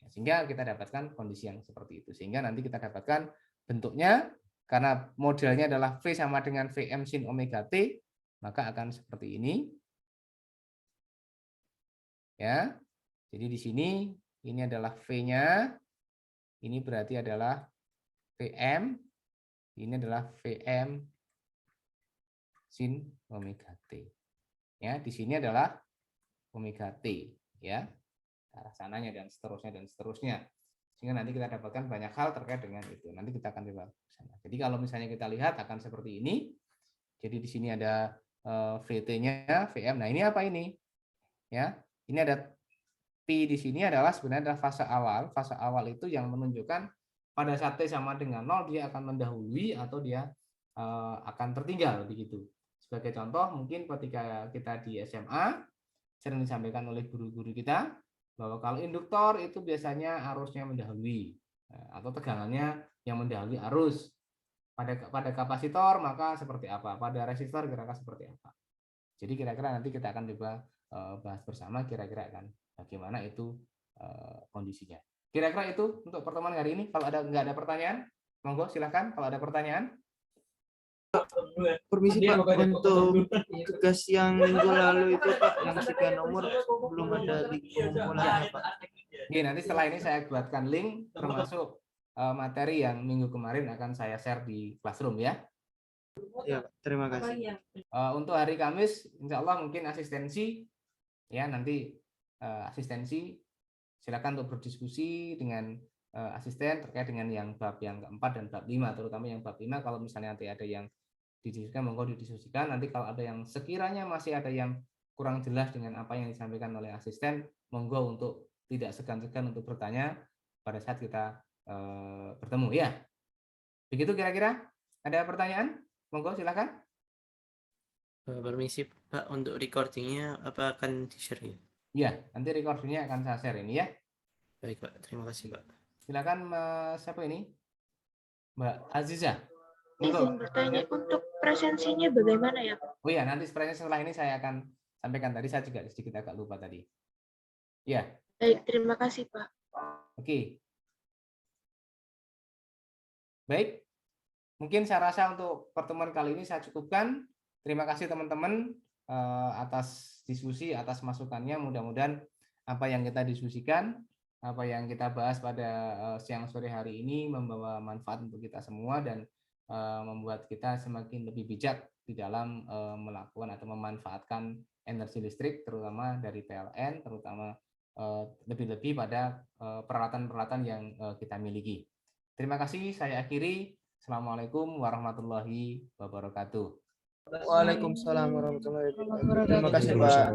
Sehingga kita dapatkan kondisi yang seperti itu. Sehingga nanti kita dapatkan bentuknya, karena modelnya adalah V sama dengan Vm sin omega T, maka akan seperti ini. Ya, jadi di sini ini adalah V-nya, ini berarti adalah Vm, ini adalah Vm sin omega T. Ya, di sini adalah omega T, ya, arah sananya dan seterusnya. Sehingga nanti kita dapatkan banyak hal terkait dengan itu. Nanti kita akan coba sana. Jadi kalau misalnya kita lihat akan seperti ini. Jadi di sini ada VT-nya, VM. Nah, ini apa ini? Ya, ini ada Pi di sini adalah sebenarnya adalah fase awal. Fase awal itu yang menunjukkan pada saat T sama dengan 0 dia akan mendahului atau dia akan tertinggal begitu. Sebagai contoh mungkin ketika kita di SMA sering disampaikan oleh guru-guru kita bahwa kalau induktor itu biasanya arusnya mendahului atau tegangannya yang mendahului arus. Pada kapasitor maka seperti apa? Pada resistor kira-kira seperti apa? Jadi kira-kira nanti kita akan coba bahas bersama kira-kira akan bagaimana itu kondisinya. Kira-kira itu untuk pertemuan hari ini. Kalau nggak ada pertanyaan, monggo silakan kalau ada pertanyaan. Permisi Pak, untuk tugas yang minggu lalu itu Pak, yang 3 nomor belum ada link pengumpulannya Pak. Oke, nanti setelah ini saya buatkan link termasuk materi yang minggu kemarin akan saya share di Classroom ya. Ya, terima kasih. Untuk hari Kamis, insya Allah mungkin asistensi ya nanti asistensi silakan untuk berdiskusi dengan asisten terkait dengan yang bab yang keempat dan bab 5, terutama yang bab 5 kalau misalnya nanti ada yang didiskusikan monggo didiskusikan. Nanti kalau ada yang sekiranya masih ada yang kurang jelas dengan apa yang disampaikan oleh asisten, monggo untuk tidak segan-segan untuk bertanya pada saat kita bertemu ya. Begitu kira-kira. Ada pertanyaan? Monggo silakan. Permisi Pak, untuk recordingnya apa akan di-share ya? Iya, nanti recordingnya akan saya share ini ya. Baik Pak, terima kasih Pak. Silakan siapa ini? Mbak Aziza. Izin bertanya, untuk presensinya bagaimana ya Pak? Oh iya, nanti setelah ini saya akan sampaikan. Tadi saya juga sedikit agak lupa tadi. Ya. Baik, terima kasih Pak. Oke. Baik. Mungkin saya rasa untuk pertemuan kali ini saya cukupkan. Terima kasih teman-teman atas diskusi, atas masukannya. Mudah-mudahan apa yang kita diskusikan, apa yang kita bahas pada siang sore hari ini membawa manfaat untuk kita semua dan membuat kita semakin lebih bijak di dalam melakukan atau memanfaatkan energi listrik, terutama dari PLN, terutama lebih-lebih pada peralatan-peralatan yang kita miliki. Terima kasih, saya akhiri. Assalamualaikum warahmatullahi wabarakatuh. Waalaikumsalam warahmatullahi wabarakatuh. Terima kasih Pak.